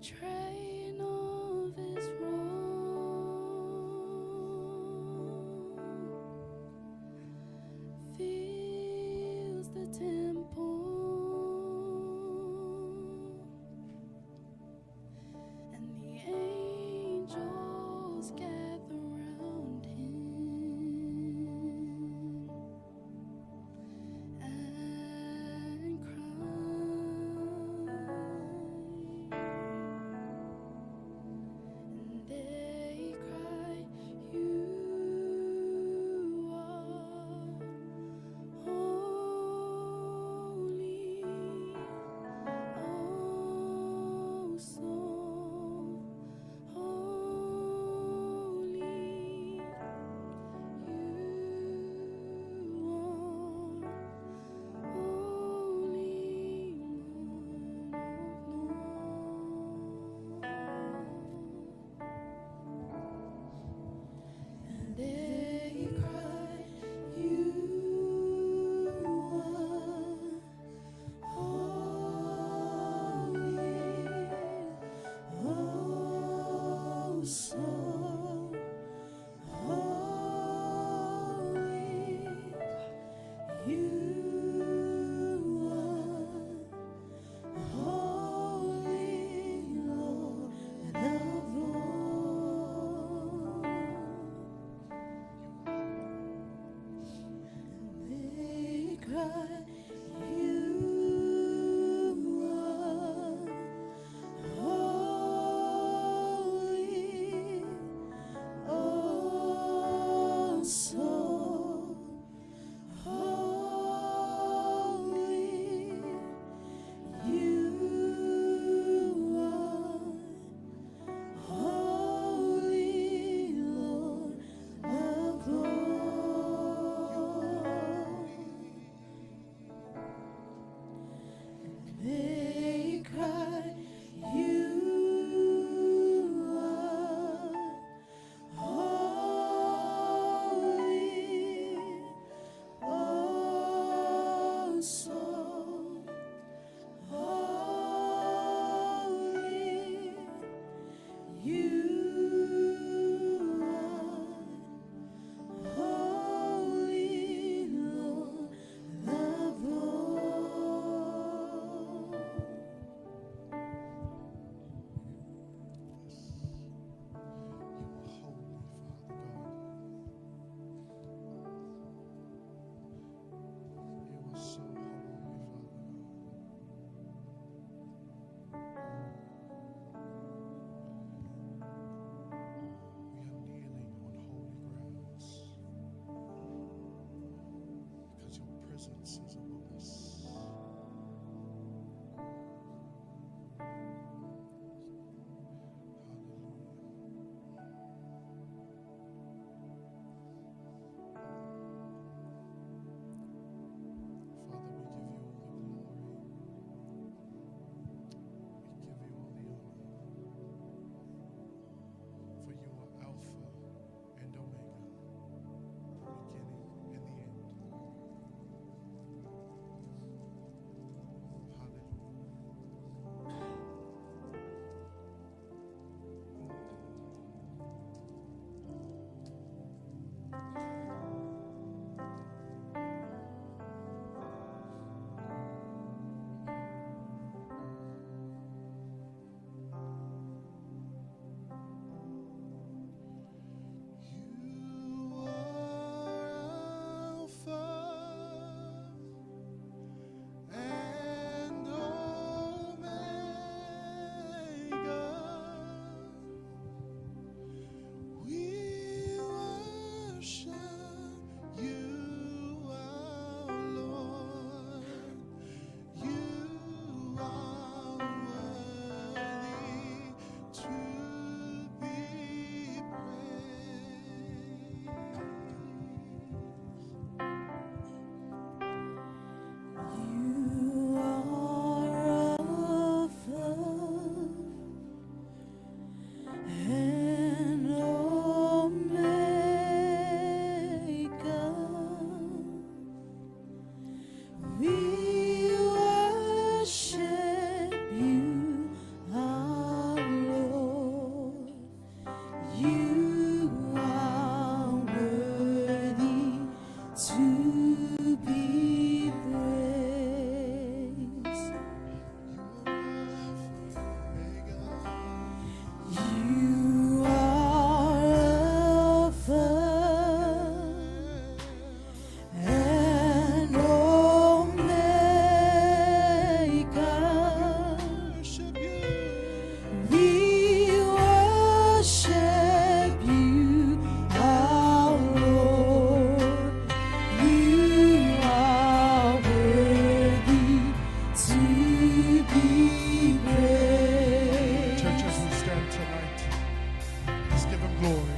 train of his roll fills the temple, and the angels gather round him and cry. to be praised. Church, as we stand tonight, let's give him glory.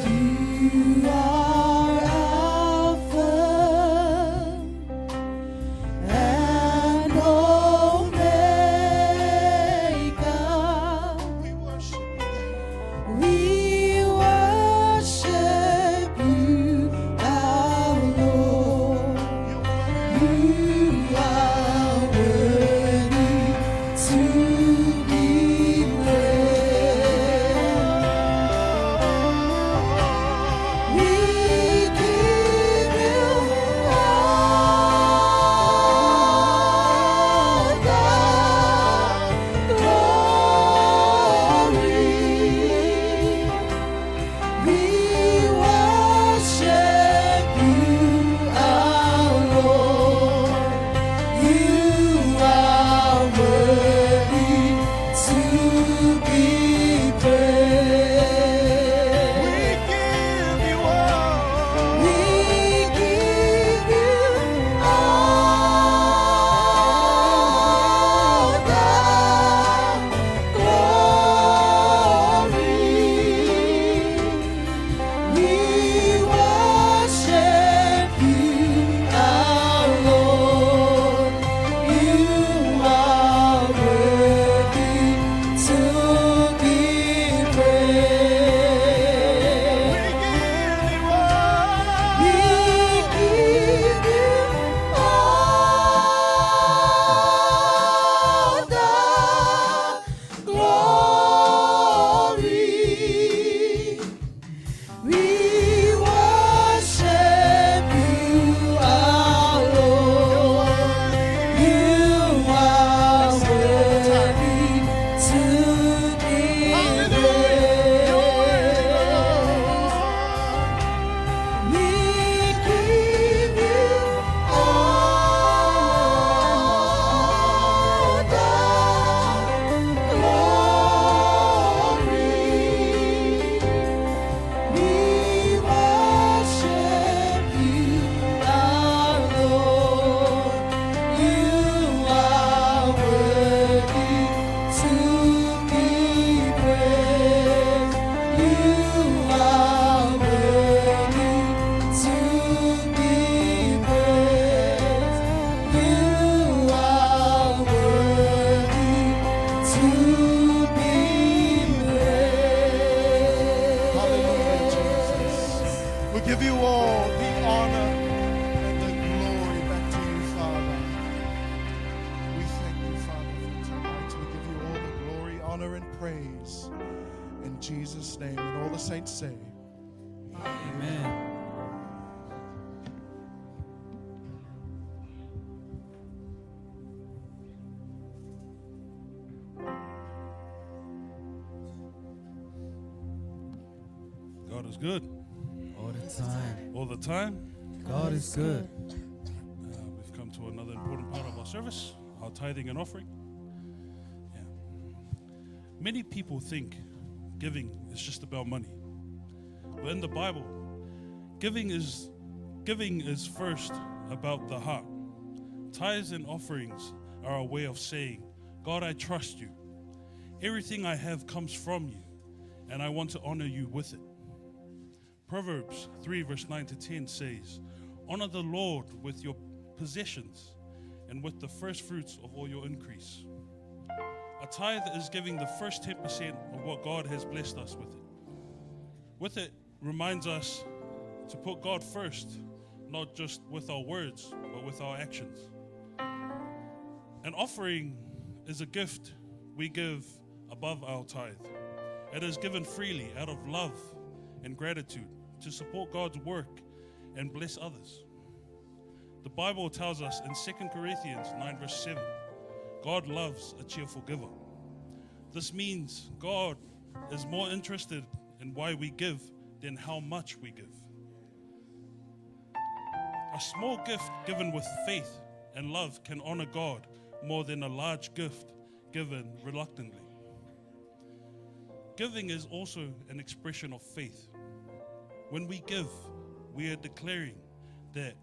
You are Alpha and Omega. We worship you. We worship you, our Lord. You are worthy to be praised. We give you all the glory. We worship you, our Lord. You are worthy to be praised. We give you all. We give you all the glory. We worship you, our Lord. You are worthy to be praised. We give you all. We give you all the glory. We worship you, our Lord. You are worthy to be praised. We give you all the glory. We worship you, our Lord. You are worthy to be praised. You are worthy to be praised. You are worthy to be praised. Hallelujah, Jesus. We give you all the honor and the glory back to you, Father. We thank you, Father, for tonight. We give you all the glory, honor, and praise in Jesus' name. And all the saints say, Amen. God is good All the time. all the time. God is good. We've come to another important part of our service, our tithing and offering. Yeah. Many people think giving is just about money. But in the Bible, giving is first about the heart. Tithes and offerings are a way of saying, God, I trust you. Everything I have comes from you, and I want to honor you with it. Proverbs 3 verse 9 to 10 says, honor the Lord with your possessions and with the first fruits of all your increase. A tithe is giving the first 10% of what God has blessed us with it. With it reminds us to put God first, not just with our words, but with our actions. An offering is a gift we give above our tithe. It is given freely out of love and gratitude to support God's work and bless others. The Bible tells us in 2 Corinthians 9 verse 7, God loves a cheerful giver. This means God is more interested in why we give than how much we give. A small gift given with faith and love can honor God more than a large gift given reluctantly. Giving is also an expression of faith. When we give, we are declaring that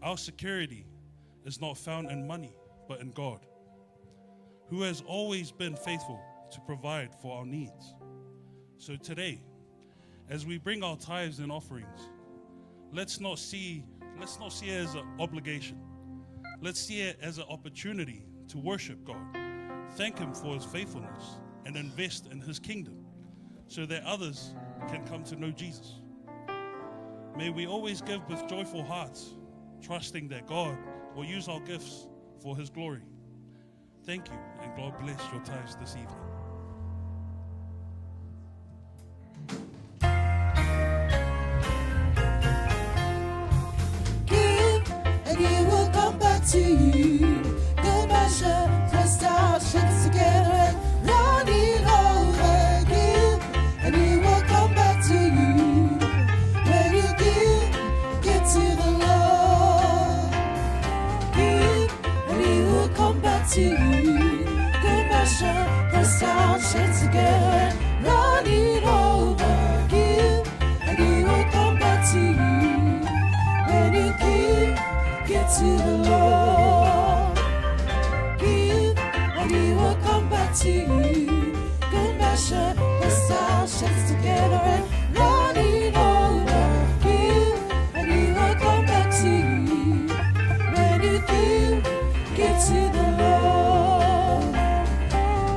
our security is not found in money, but in God, who has always been faithful to provide for our needs. So today, as we bring our tithes and offerings, let's not see it as an obligation. Let's see it as an opportunity to worship God, thank Him for His faithfulness, and invest in His kingdom so that others can come to know Jesus. May we always give with joyful hearts, trusting that God will use our gifts for His glory. Thank you, and God bless your tithes this evening. Give, and He will come back to you. Good measure, pressed down, shaken together, and running over. Give, and He will come back to you. When you give to the Lord. Give, and He will come back to you. Good measure, pressed down, shaken together, and running over. Give, and He will come back to you. When you give to the Lord. Give, and He will come back to you. Good measure, pressed down, shaken together, and running over. Give, and He will come back to you. When you give to the Lord.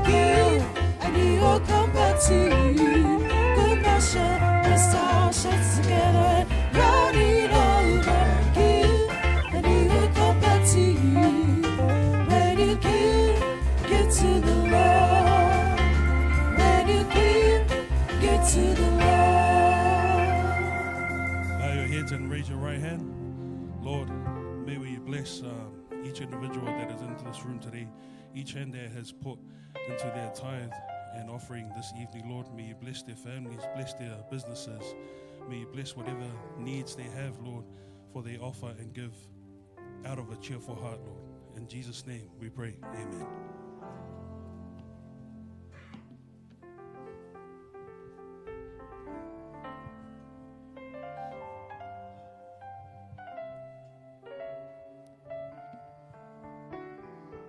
Give, and He will come back to you. Good measure, pressed down, shaken together, and running over. Give, and He will come back to you. When you give to the Lord. When you give to the Lord. Bow your heads and raise your right hand. Lord, may we bless each individual that is into this room today, each hand that has put into their tithe and offering this evening. Lord, may you bless their families, bless their businesses. May you bless whatever needs they have, Lord, for they offer and give out of a cheerful heart, Lord. In Jesus' name we pray, amen.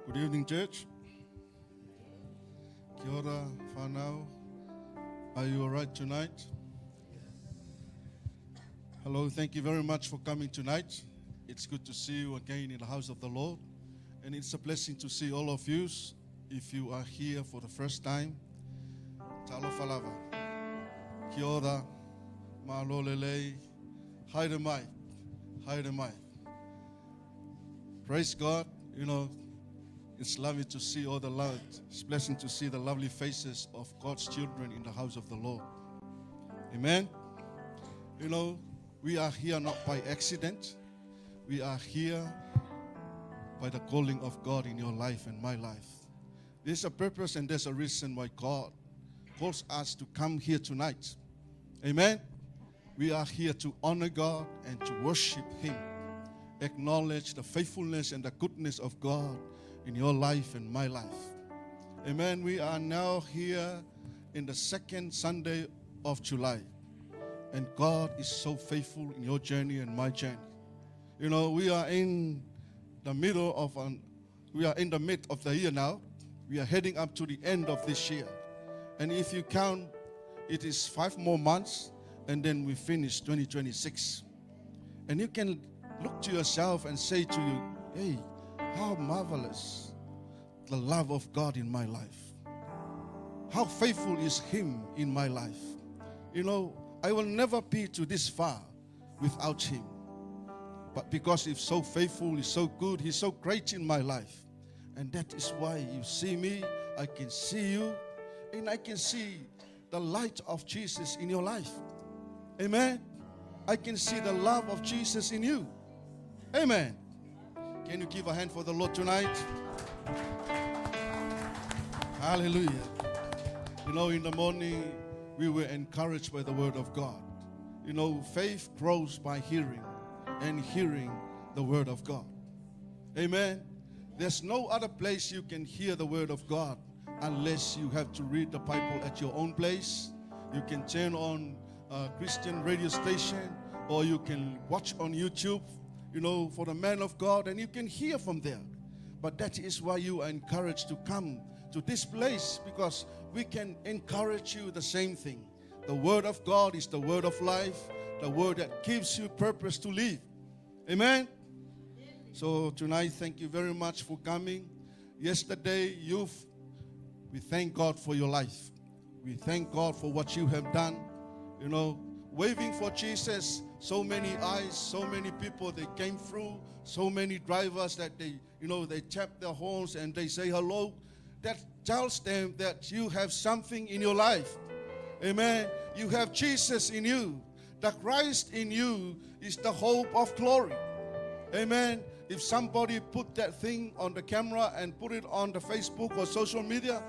Good evening, church. Kia ora, whanau. Are you all right tonight? Hello, thank you very much for coming tonight. It's good to see you again in the house of the Lord. And it's a blessing to see all of you. If you are here for the first time, talofa lava. Kia ora, malolelei, haere mai, haere mai. Praise God. You know, it's lovely to see all the love. It's a blessing to see the lovely faces of God's children in the house of the Lord. Amen. You know, we are here not by accident. We are here by the calling of God in your life and my life. There's a purpose and there's a reason why God calls us to come here tonight. Amen. We are here to honor God and to worship Him. Acknowledge the faithfulness and the goodness of God in your life and my life. Amen. We are now here in the second Sunday of July. And God is so faithful in your journey and my journey. You know, we are in the mid of the year now. We are heading up to the end of this year. And if you count, it is 5 more months, and then we finish 2026. And you can look to yourself and say to you, hey, how marvelous the love of God in my life. How faithful is Him in my life. You know, I will never be to this far without Him. But because He's so faithful, He's so good, He's so great in my life. And that is why you see me, I can see you, and I can see the light of Jesus in your life. Amen. I can see the love of Jesus in you. Amen. Can you give a hand for the Lord tonight? Hallelujah. You know, in the morning, we were encouraged by the word of God. You know, faith grows by hearing, and hearing the word of God. Amen. There's no other place you can hear the word of God unless you have to read the Bible at your own place. You can turn on a Christian radio station, or you can watch on YouTube, you know, for the man of God, and you can hear from there. But that is why you are encouraged to come to this place, because we can encourage you the same thing. The word of God is the word of life, the word that gives you purpose to live. Amen? So tonight, thank you very much for coming. Yesterday, youth, we thank God for your life. We thank God for what you have done. You know, waving for Jesus, so many eyes, so many people, they came through, so many drivers that they tap their horns and they say hello. That tells them that you have something in your life. Amen. You have Jesus in you. The Christ in you is the hope of glory. Amen. If somebody put that thing on the camera and put it on the Facebook or social media,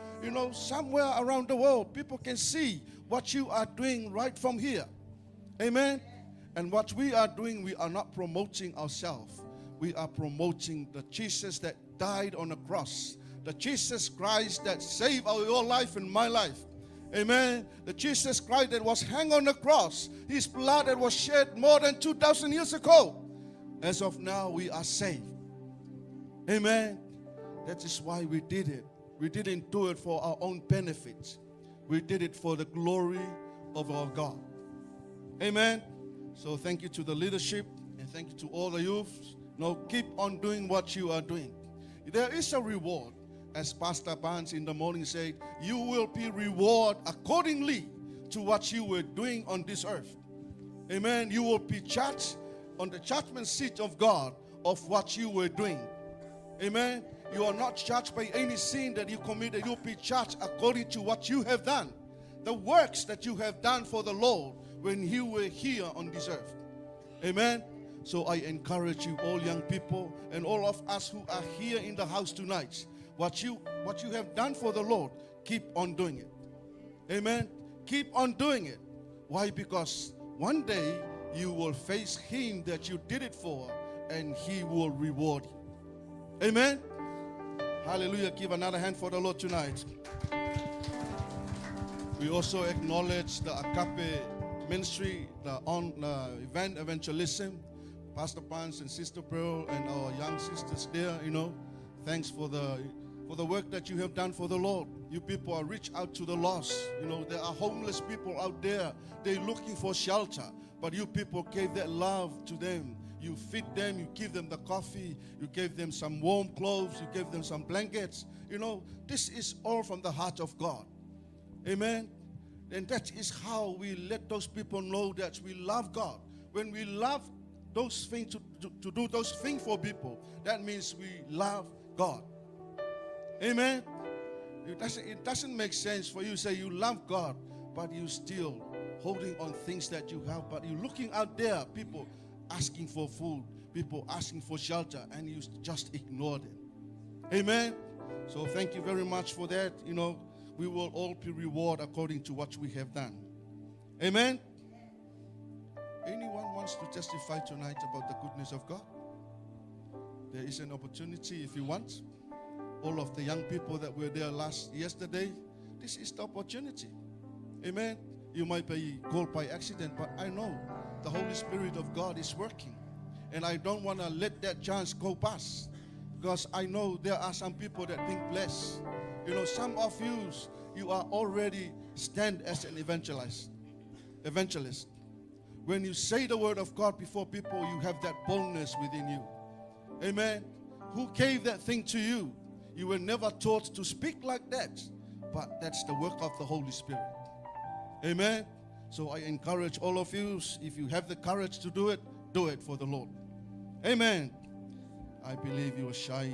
somewhere around the world, people can see what you are doing right from here. Amen. And what we are doing, we are not promoting ourselves. We are promoting the Jesus that died on the cross. The Jesus Christ that saved your life and my life. Amen. The Jesus Christ that was hung on the cross. His blood that was shed more than 2,000 years ago. As of now, we are saved. Amen. That is why we did it. We didn't do it for our own benefit. We did it for the glory of our God. Amen. So thank you to the leadership and thank you to all the youth. Now keep on doing what you are doing. There is a reward. As Pastor Barnes in the morning said, you will be rewarded accordingly to what you were doing on this earth. Amen. You will be judged on the judgment seat of God of what you were doing. Amen. You are not judged by any sin that you committed. You'll be judged according to what you have done. The works that you have done for the Lord when you were here on this earth. Amen. So I encourage you, all young people and all of us who are here in the house tonight, what you have done for the Lord, keep on doing it. Amen. Keep on doing it. Why? Because one day you will face Him that you did it for, and He will reward you. Amen. Hallelujah. Give another hand for the Lord tonight. We also acknowledge the Agape ministry, the event evangelism, Pastor Pans and Sister Pearl and our young sisters there. Thanks for the work that you have done for the Lord. You people are reach out to the lost. There are homeless people out there. They're looking for shelter. But you people gave that love to them. You feed them, you give them the coffee, you gave them some warm clothes, you gave them some blankets. This is all from the heart of God. Amen. And that is how we let those people know that we love God. When we love those things, to do those things for people, that means we love God. Amen. It doesn't make sense for you to say you love God, but you still holding on things that you have, but you're looking out there, people asking for food, people asking for shelter, and you just ignore them. Amen. So thank you very much for that. We will all be rewarded according to what we have done. Amen. Anyone wants to testify tonight about the goodness of God? There is an opportunity if you want. All of the young people that were there yesterday, this is the opportunity. Amen. You might be called by accident, but I know the Holy Spirit of God is working. And I don't want to let that chance go past, because I know there are some people that think blessed. Some of you are already stand as an evangelist. When you say the word of God before people, you have that boldness within you. Amen. Who gave that thing to you? You were never taught to speak like that, but that's the work of the Holy Spirit. Amen. So I encourage all of you, if you have the courage to do it for the Lord. Amen. I believe you are shy,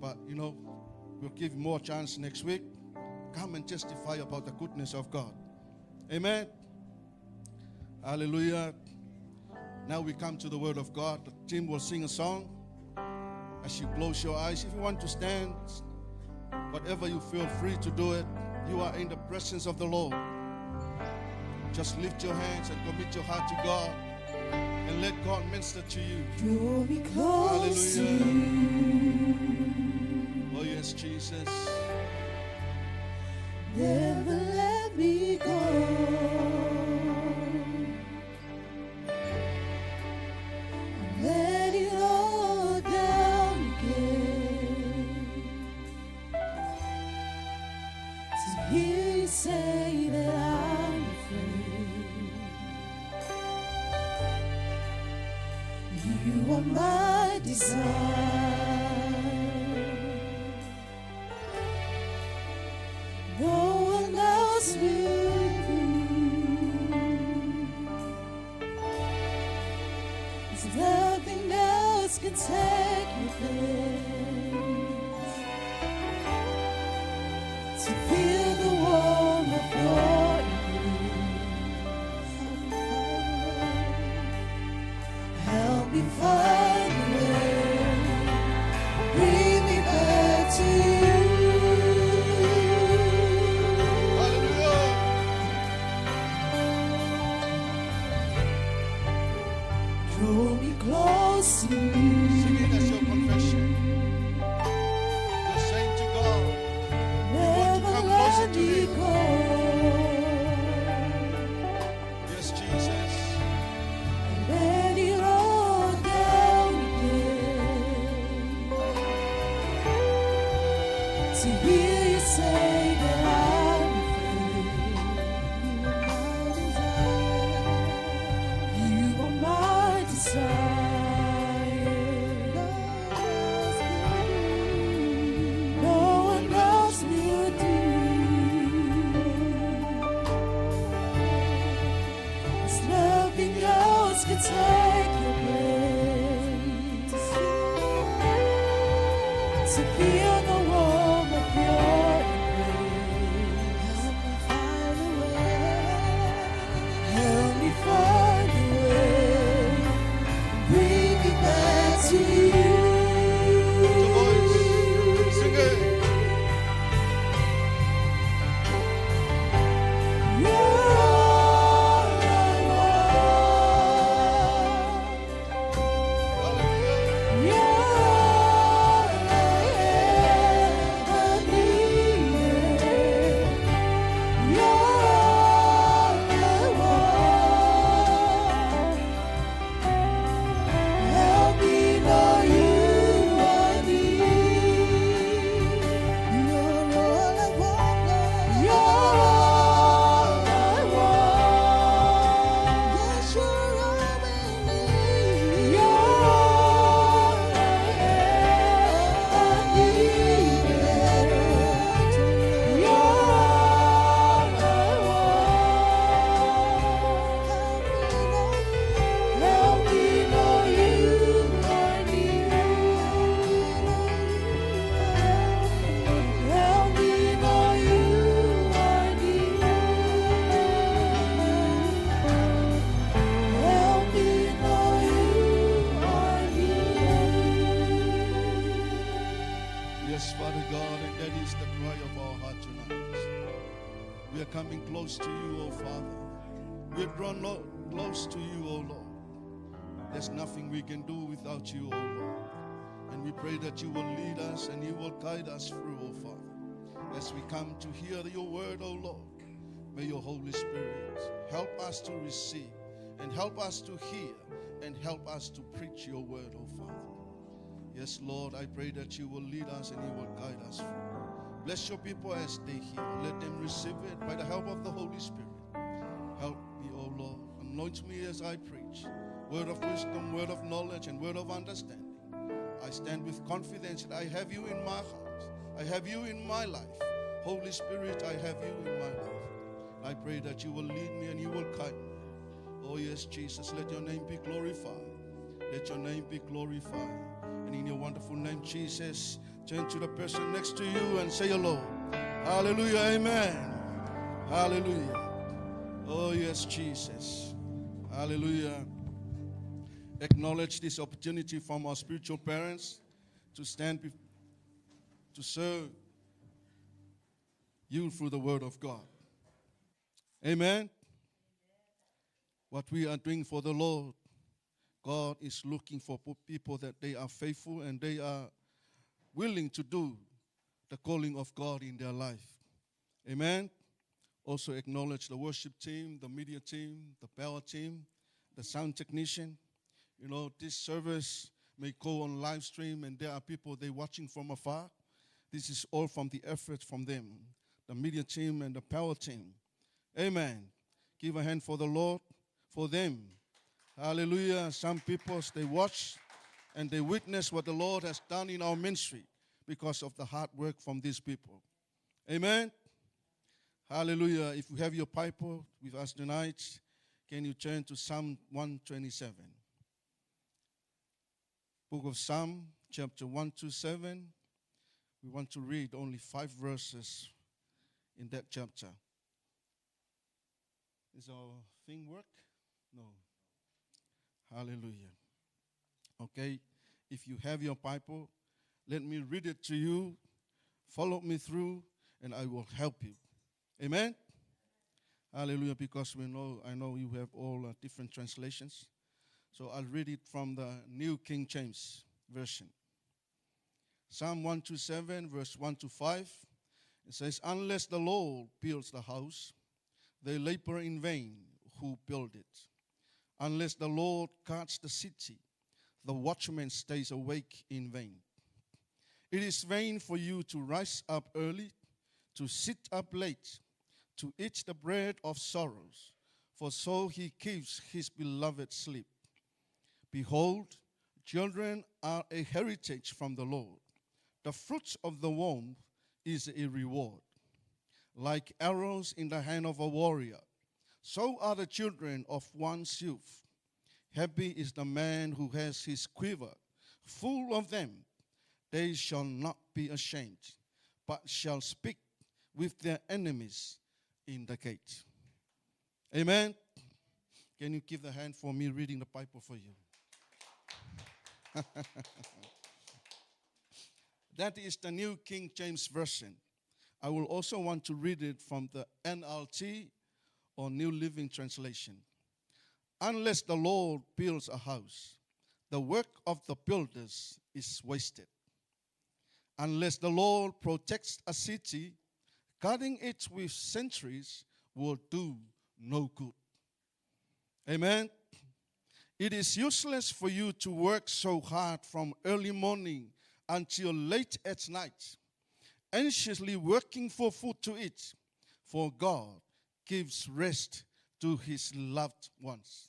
but we'll give you more chance next week. Come and testify about the goodness of God. Amen. Hallelujah. Now we come to the word of God. The team will sing a song. As you close your eyes, if you want to stand, whatever you feel free to do it. You are in the presence of the Lord. Just lift your hands and commit your heart to God and let God minister to you. Draw me close to Hallelujah. you. Oh yes, Jesus. Never let me go. I'm letting all down again. desire. No one else will do. 'Cause nothing else can take your place. To feel the warmth of your embrace. Help me find a way. Bring me back to you. Hallelujah. Draw me close to you. Sing it as your confession. You're saying to God, Never come closer let to me Him. go. yes, Jesus. Let it all down again. To hear you say that I'm afraid. You are my desire. No one else will do. 'Cause nothing else can take your place. To feel the warmth of your embrace. Help me find a way. Bring me back to you. Lift your voice. Sing it. You're all I want. Hallelujah. You're all I ever needed. You're all I want. Help me know you are near. You're all I want. You're all I want. Yes, you're all we need. You're all I ever needed. You're all I want. Help me know you are near. Help me know you are near. Help me know you are near. Yes, Father God, and that is the cry of our heart tonight. We are coming close to you, O Father. We are drawn close to you, O Lord. There's nothing we can do without you, O Lord. And we pray that you will lead us and you will guide us through, O Father. As we come to hear your word, O Lord, may your Holy Spirit help us to receive and help us to hear and help us to preach your word, O Father. Yes, Lord, I pray that you will lead us and you will guide us through. Bless your people as they hear. Let them receive it by the help of the Holy Spirit. Help me, O Lord. Anoint me as I preach. Word of wisdom, word of knowledge, and word of understanding. I stand with confidence that I have you in my heart. I have you in my life. Holy Spirit, I have you in my life. I pray that you will lead me and you will guide me. Oh yes, Jesus, let your name be glorified. Let your name be glorified. And in your wonderful name, Jesus, turn to the person next to you and say hello. Hallelujah, amen. Hallelujah. Oh yes, Jesus. Hallelujah. Acknowledge this opportunity from our spiritual parents to stand to serve you through the word of God. Amen. What we are doing for the Lord, God is looking for people that they are faithful and they are willing to do the calling of God in their life. Amen. Also acknowledge the worship team, the media team, the power team, the sound technician. You know, this service may go on live stream and there are people they watching from afar. This is all from the effort from them, the media team and the power team. Amen. Give a hand for the Lord, for them. Hallelujah. Some people, they watch and they witness what the Lord has done in our ministry because of the hard work from these people. Amen. Hallelujah. If you have your Bible with us tonight, can you turn to Psalm 127? Book of Psalm, chapter 127. We want to read only 5 verses in that chapter. Is our thing work? No. Hallelujah. Okay, if you have your Bible, let me read it to you. Follow me through, and I will help you. Amen? Hallelujah, because I know you have all different translations. So I'll read it from the New King James Version. Psalm 127, verse 1 to 5. It says, unless the Lord builds the house, they labor in vain who build it. Unless the Lord guards the city, the watchman stays awake in vain. It is vain for you to rise up early, to sit up late, to eat the bread of sorrows, for so he gives his beloved sleep. Behold, children are a heritage from the Lord. The fruits of the womb is a reward. Like arrows in the hand of a warrior, so are the children of one's youth. Happy is the man who has his quiver full of them. They shall not be ashamed, but shall speak with their enemies in the gate. Amen. Can you give the hand for me reading the Bible for you? That is the New King James Version. I will also want to read it from the NLT or New Living Translation. Unless the Lord builds a house, the work of the builders is wasted. Unless the Lord protects a city, guarding it with sentries will do no good. Amen. It is useless for you to work so hard from early morning until late at night, anxiously working for food to eat, for God gives rest to his loved ones.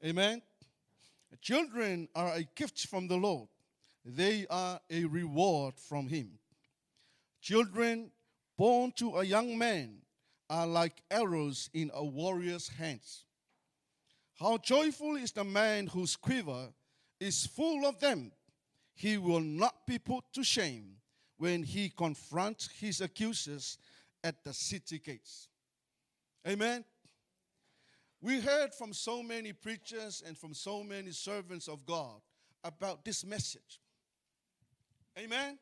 Amen. Children are a gift from the Lord. They are a reward from him. Children born to a young man are like arrows in a warrior's hands. How joyful is the man whose quiver is full of them. He will not be put to shame when he confronts his accusers at the city gates. Amen. We heard from so many preachers and from so many servants of God about this message. Amen.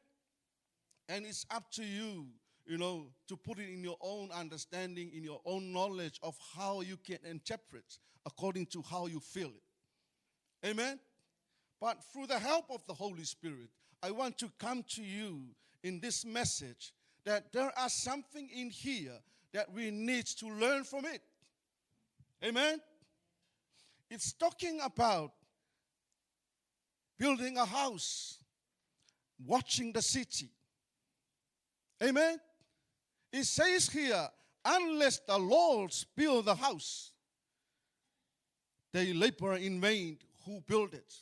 And it's up to you, to put it in your own understanding, in your own knowledge of how you can interpret according to how you feel it. Amen. But through the help of the Holy Spirit, I want to come to you in this message that there are something in here that we need to learn from it. Amen? It's talking about building a house, watching the city. Amen? It says here, unless the Lord build the house, they labor in vain who build it.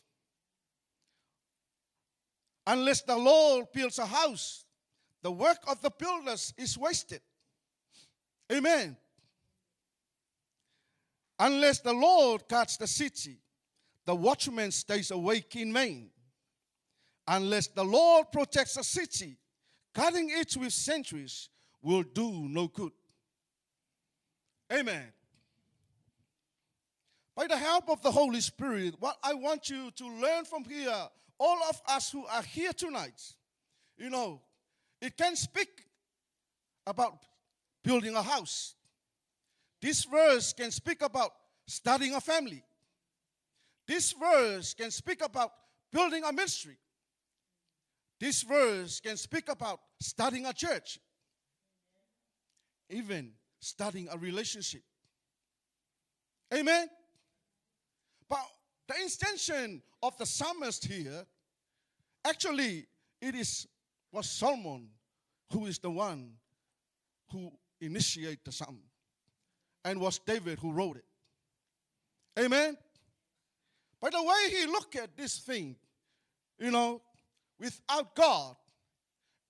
Unless the Lord builds a house, the work of the builders is wasted. Amen. Unless the Lord guards the city, the watchman stays awake in vain. Unless the Lord protects a city, guarding it with sentries will do no good. Amen. By the help of the Holy Spirit, what I want you to learn from here, all of us who are here tonight, it can speak about building a house. This verse can speak about starting a family. This verse can speak about building a ministry. This verse can speak about starting a church. Even starting a relationship. Amen? But the intention of the psalmist here, actually, was Solomon who is the one who initiated the psalm. And was David who wrote it. Amen? By the way he looked at this thing, without God,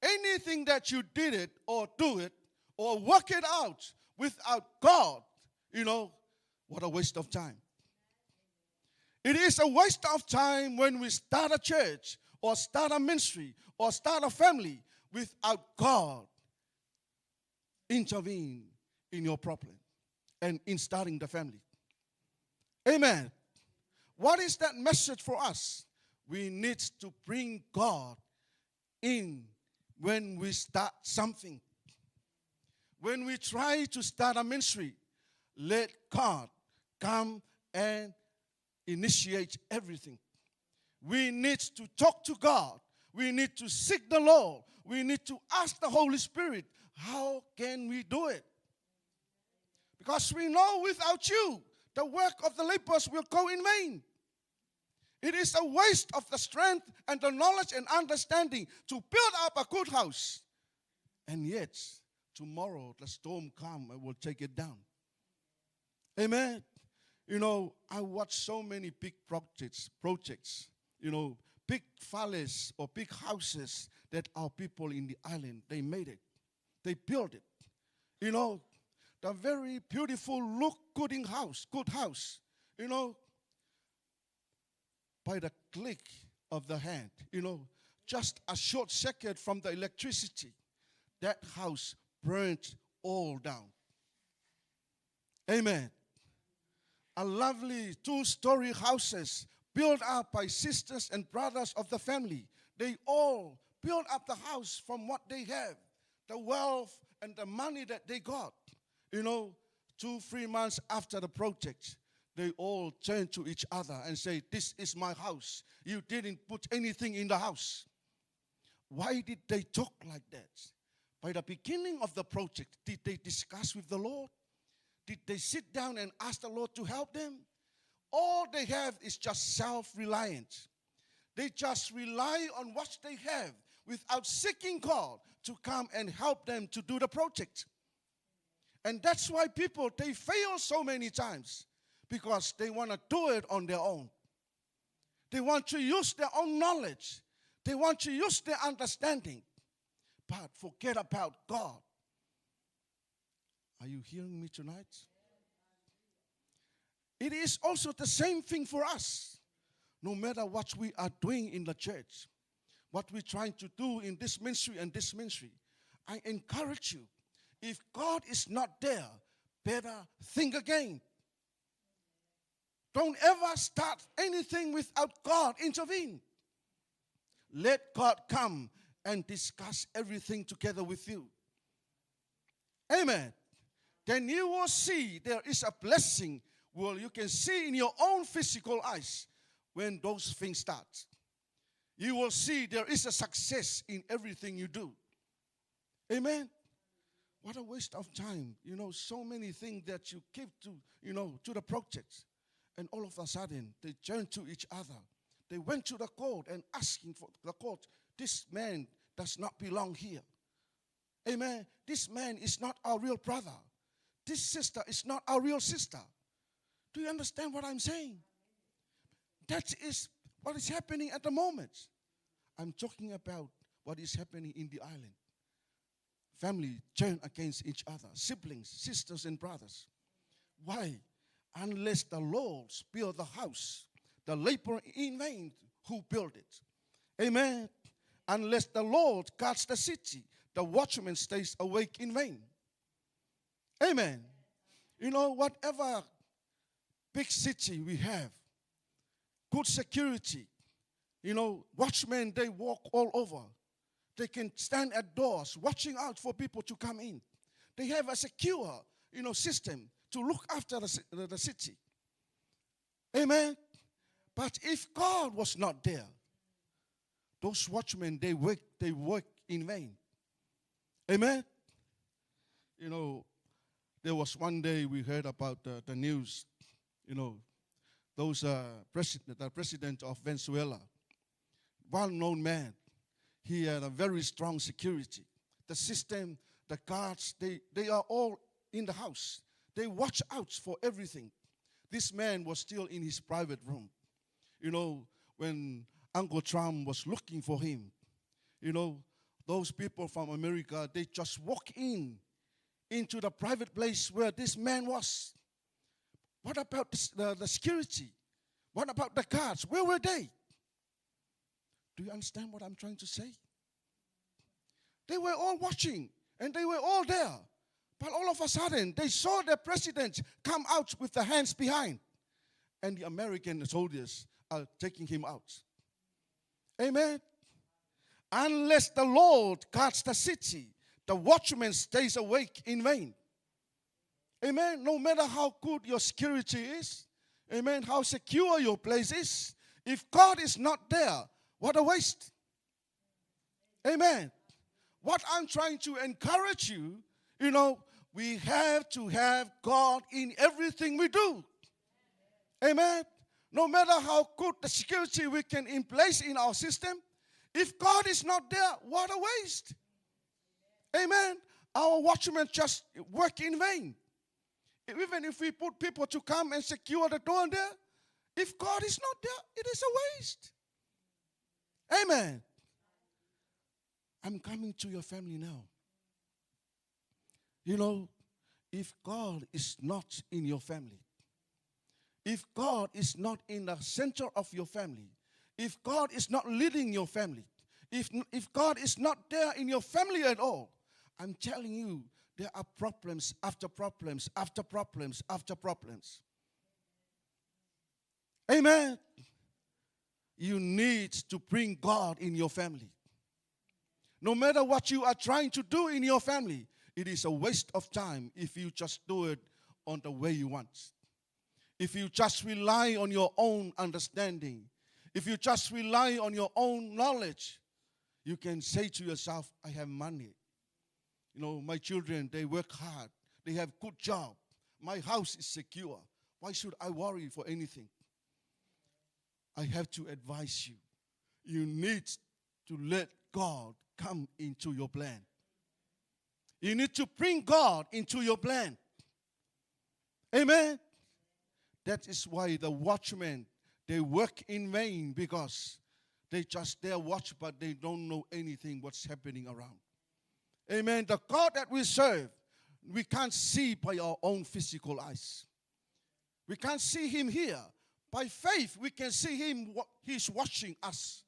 anything that you did it or do it or work it out without God, what a waste of time. It is a waste of time when we start a church or start a ministry or start a family without God intervene in your problem and in starting the family. Amen. What is that message for us? We need to bring God in when we start something. When we try to start a ministry, let God come and initiate everything. We need to talk to God. We need to seek the Lord. We need to ask the Holy Spirit, how can we do it? Because we know without you, the work of the laborers will go in vain. It is a waste of the strength and the knowledge and understanding to build up a good house. And yet, tomorrow the storm comes and will take it down. Amen. I watch so many big projects, big valleys or big houses that our people in the island, they made it. They built it. The very beautiful, good house, by the click of the hand, just a short second from the electricity, that house burnt all down. Amen. A lovely 2-story houses built up by sisters and brothers of the family. They all built up the house from what they have, the wealth and the money that they got. 2-3 months after the project, they all turn to each other and say, this is my house. You didn't put anything in the house. Why did they talk like that? By the beginning of the project, did they discuss with the Lord? Did they sit down and ask the Lord to help them? All they have is just self-reliance. They just rely on what they have without seeking God to come and help them to do the project. And that's why people, they fail so many times, because they want to do it on their own. They want to use their own knowledge. They want to use their understanding, but forget about God. Are you hearing me tonight? It is also the same thing for us. No matter what we are doing in the church, what we're trying to do in this ministry and this ministry, I encourage you, if God is not there, better think again. Don't ever start anything without God intervene. Let God come and discuss everything together with you. Amen. Then you will see there is a blessing. Well, you can see in your own physical eyes when those things start. You will see there is a success in everything you do. Amen. What a waste of time. So many things that you give to the project. And all of a sudden, they turn to each other. They went to the court and asking for the court, this man does not belong here. Amen. This man is not our real brother. This sister is not our real sister. Do you understand what I'm saying? That is what is happening at the moment. I'm talking about what is happening in the island. Family turn against each other. Siblings, sisters and brothers. Why? Unless the Lord build the house, the labor in vain who build it. Amen. Unless the Lord guards the city, the watchman stays awake in vain. Amen. Whatever big city we have, good security, watchmen, they walk all over. They can stand at doors watching out for people to come in. They have a secure, system to look after the city. Amen. But if God was not there, those watchmen, they work in vain. Amen. There was one day we heard about the news, the president of Venezuela, well-known man. He had a very strong security. The system, the guards, they are all in the house. They watch out for everything. This man was still in his private room. When Uncle Trump was looking for him. You know, those people from America, they just walk into the private place where this man was. What about the security? What about the guards? Where were they? Do you understand what I'm trying to say? They were all watching, and they were all there. But all of a sudden, they saw the president come out with the hands behind. And the American soldiers are taking him out. Amen. Unless the Lord guards the city, the watchman stays awake in vain. Amen. No matter how good your security is, amen, how secure your place is, if God is not there, what a waste. Amen. What I'm trying to encourage you, you know, we have to have God in everything we do. Amen. No matter how good the security we can in place in our system, if God is not there, what a waste. Amen. Our watchmen just work in vain. Even if we put people to come and secure the door there, if God is not there, it is a waste. Amen. I'm coming to your family now. You know, if God is not in your family, if God is not in the center of your family, if God is not leading your family, if God is not there in your family at all, I'm telling you, there are problems after problems after problems after problems. Amen. You need to bring God in your family. No matter what you are trying to do in your family, it is a waste of time if you just do it on the way you want. If you just rely on your own understanding, if you just rely on your own knowledge, you can say to yourself, I have money. You know, my children, they work hard. They have good job. My house is secure. Why should I worry for anything? I have to advise you. You need to let God come into your plan. You need to bring God into your plan. Amen. That is why the watchmen, they work in vain, because they just there watch, but they don't know anything what's happening around. Amen. The God that we serve, we can't see by our own physical eyes. We can't see him here. By faith, we can see him. He's watching us.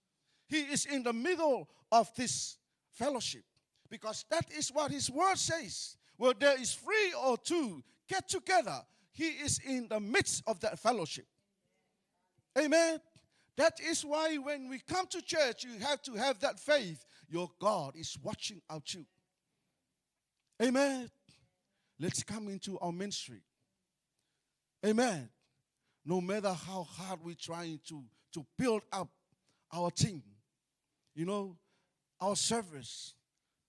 He is in the middle of this fellowship, because that is what his word says. Where there is 3 or 2 get together, he is in the midst of that fellowship. Amen. That is why when we come to church, you have to have that faith. Your God is watching out you. Amen. Let's come into our ministry. Amen. No matter how hard we're trying to build up our team, you know, our service,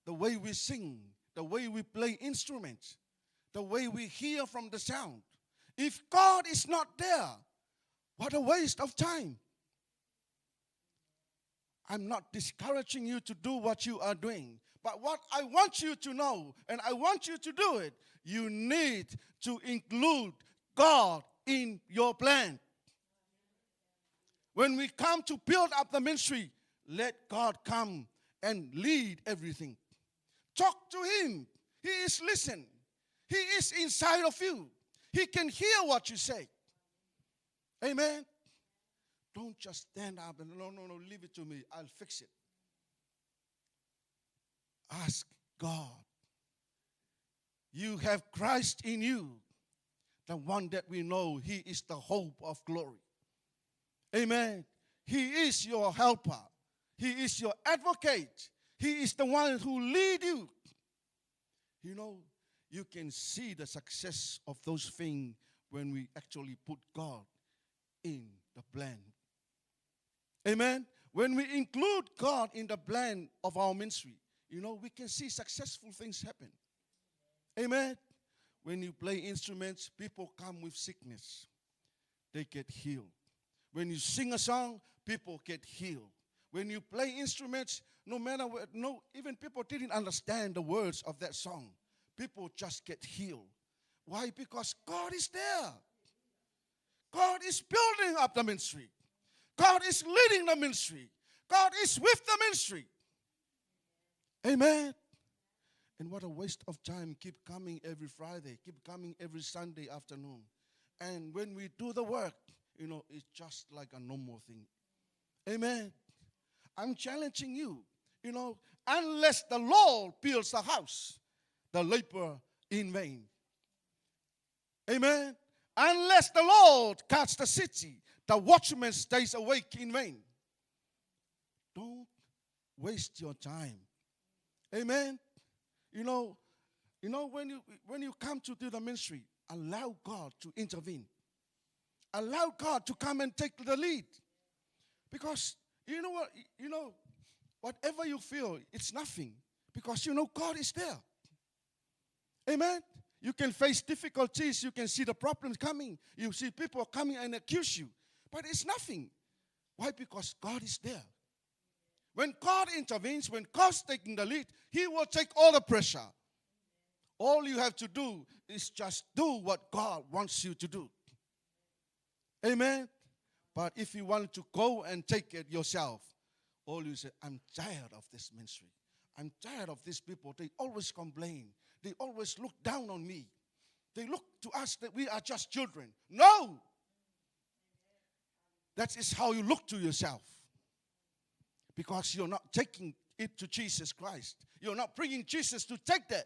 the way we sing, the way we play instruments, the way we hear from the sound. If God is not there, what a waste of time. I'm not discouraging you to do what you are doing. But what I want you to know, and I want you to do it, you need to include God in your plan. When we come to build up the ministry, let God come and lead everything. Talk to him. He is listening. He is inside of you. He can hear what you say. Amen. Don't just stand up and no, leave it to me. I'll fix it. Ask God. You have Christ in you, the one that we know. He is the hope of glory. Amen. He is your helper. He is your advocate. He is the one who leads you. You know, you can see the success of those things when we actually put God in the plan. Amen. When we include God in the plan of our ministry, you know, we can see successful things happen. Amen. When you play instruments, people come with sickness. They get healed. When you sing a song, people get healed. When you play instruments, no matter what, even people didn't understand the words of that song. People just get healed. Why? Because God is there. God is building up the ministry. God is leading the ministry. God is with the ministry. Amen. And what a waste of time. Keep coming every Friday. Keep coming every Sunday afternoon. And when we do the work, it's just like a normal thing. Amen. I'm challenging you. Unless the Lord builds the house, the labor in vain. Amen. Unless the Lord guards the city, the watchman stays awake in vain. Don't waste your time. Amen. When you come to do the ministry, allow God to intervene. Allow God to come and take the lead. Because you know what? Whatever you feel, it's nothing. Because God is there. Amen. You can face difficulties. You can see the problems coming. You see people coming and accuse you. But it's nothing. Why? Because God is there. When God intervenes, when God's taking the lead, He will take all the pressure. All you have to do is just do what God wants you to do. Amen. But if you want to go and take it yourself, all you say, I'm tired of this ministry. I'm tired of these people. They always complain. They always look down on me. They look to us that we are just children. No. That is how you look to yourself. Because you're not taking it to Jesus Christ. You're not bringing Jesus to take that.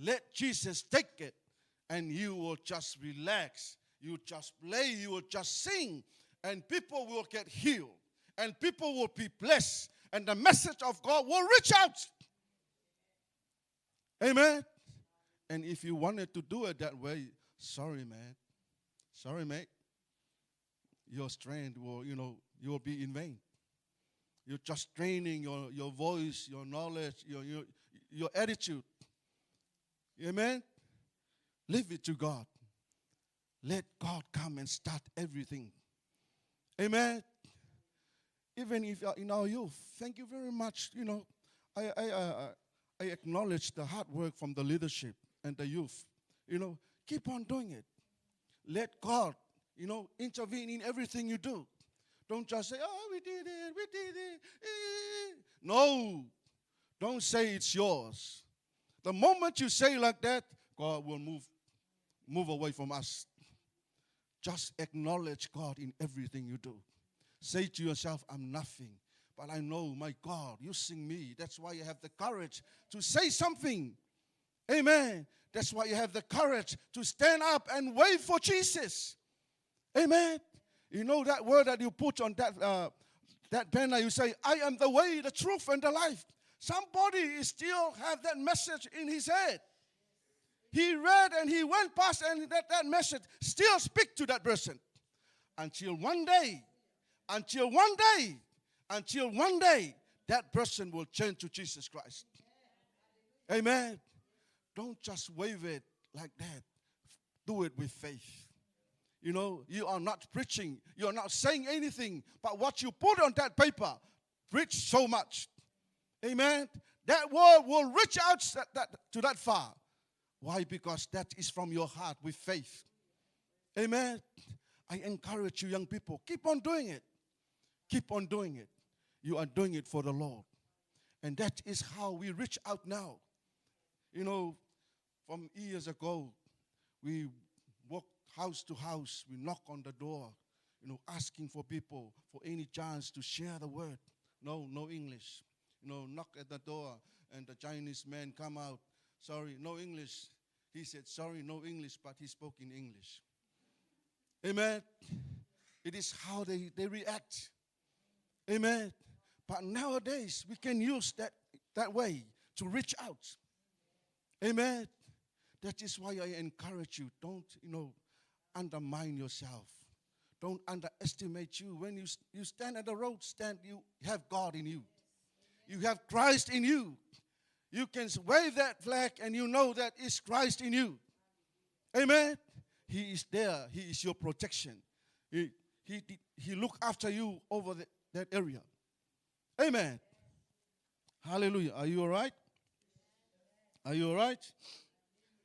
Let Jesus take it, and you will just relax. You just play. You will just sing, and people will get healed, and people will be blessed, and the message of God will reach out. Amen. And if you wanted to do it that way, sorry, man. Sorry, mate. Your strength will, you will be in vain. You're just training your voice, your knowledge, your attitude. Amen? Leave it to God. Let God come and start everything. Amen? Even if you're in our youth, thank you very much. I acknowledge the hard work from the leadership and the youth. Keep on doing it. Let God, intervene in everything you do. Don't just say, oh, we did it. No. Don't say it's yours. The moment you say like that, God will move away from us. Just acknowledge God in everything you do. Say to yourself, I'm nothing. But I know, my God, using me. That's why you have the courage to say something. Amen. That's why you have the courage to stand up and wait for Jesus. Amen. You know that word that you put on that banner, you say, I am the way, the truth, and the life. Somebody still have that message in his head. He read and he went past, and that message still speak to that person. Until one day, that person will turn to Jesus Christ. Amen. Don't just wave it like that. Do it with faith. You are not preaching. You are not saying anything. But what you put on that paper, reach so much. Amen. That word will reach out to that far. Why? Because that is from your heart with faith. Amen. I encourage you, young people, keep on doing it. Keep on doing it. You are doing it for the Lord. And that is how we reach out now. From years ago, we walk house to house. We knock on the door, asking for people for any chance to share the word. No English. Knock at the door, and the Chinese man come out. Sorry, no English. He said, sorry, no English, but he spoke in English. Amen. It is how they react. Amen. But nowadays, we can use that way to reach out. Amen. That is why I encourage you. Don't, undermine yourself. Don't underestimate you. When you stand at the road, you have God in you. You have Christ in you. You can wave that flag and you know that it's Christ in you. Amen. He is there. He is your protection. He look after you over that area. Amen. Hallelujah. Are you all right? Are you all right?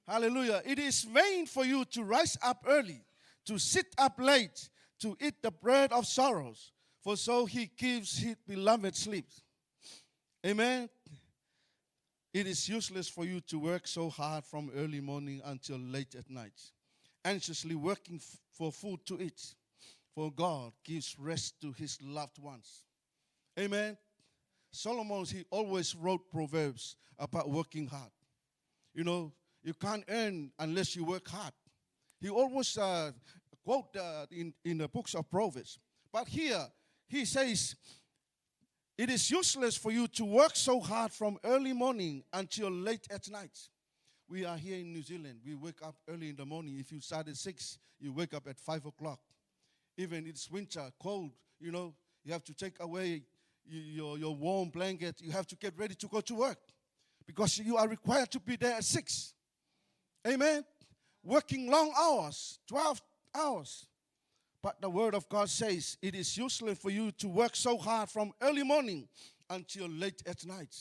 Hallelujah. It is vain for you to rise up early, to sit up late, to eat the bread of sorrows, for so he gives his beloved sleep. Amen. It is useless for you to work so hard from early morning until late at night, anxiously working for food to eat, for God gives rest to his loved ones. Amen. Solomon, he always wrote proverbs about working hard. You know, you can't earn unless you work hard. He always quote in the books of Proverbs. But here, he says, it is useless for you to work so hard from early morning until late at night. We are here in New Zealand. We wake up early in the morning. If you start at 6, you wake up at 5 o'clock. Even it's winter, cold, you know, you have to take away your warm blanket. You have to get ready to go to work because you are required to be there at 6. Amen. Working long hours, 12 hours. But the word of God says it is useless for you to work so hard from early morning until late at night.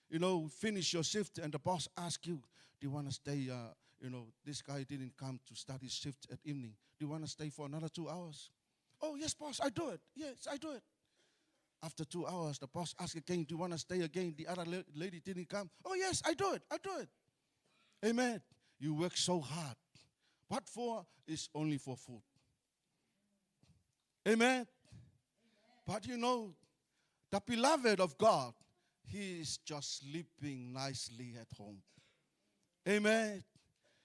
You know, finish your shift and the boss asks you, do you want to stay, you know, this guy didn't come to start his shift at evening. Do you want to stay for another 2 hours? Oh, yes, boss, I do it. Yes, I do it. After 2 hours, the boss asks again, do you want to stay again? The other lady didn't come. Oh, yes, I do it. I do it. Amen. You work so hard. What for? It's only for food. Amen. But you know, the beloved of God, he is just sleeping nicely at home. Amen.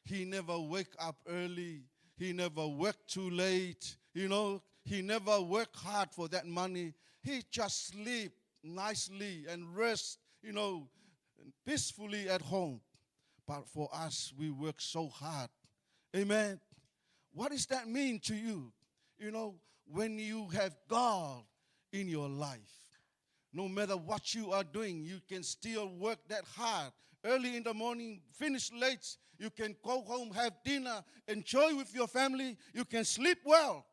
He never wake up early. He never work too late. You know, he never work hard for that money. He just sleep nicely and rest, you know, peacefully at home. But for us, we work so hard. Amen. What does that mean to you? You know, when you have God in your life, no matter what you are doing, you can still work that hard. Early in the morning, finish late. You can go home, have dinner, enjoy with your family. You can sleep well.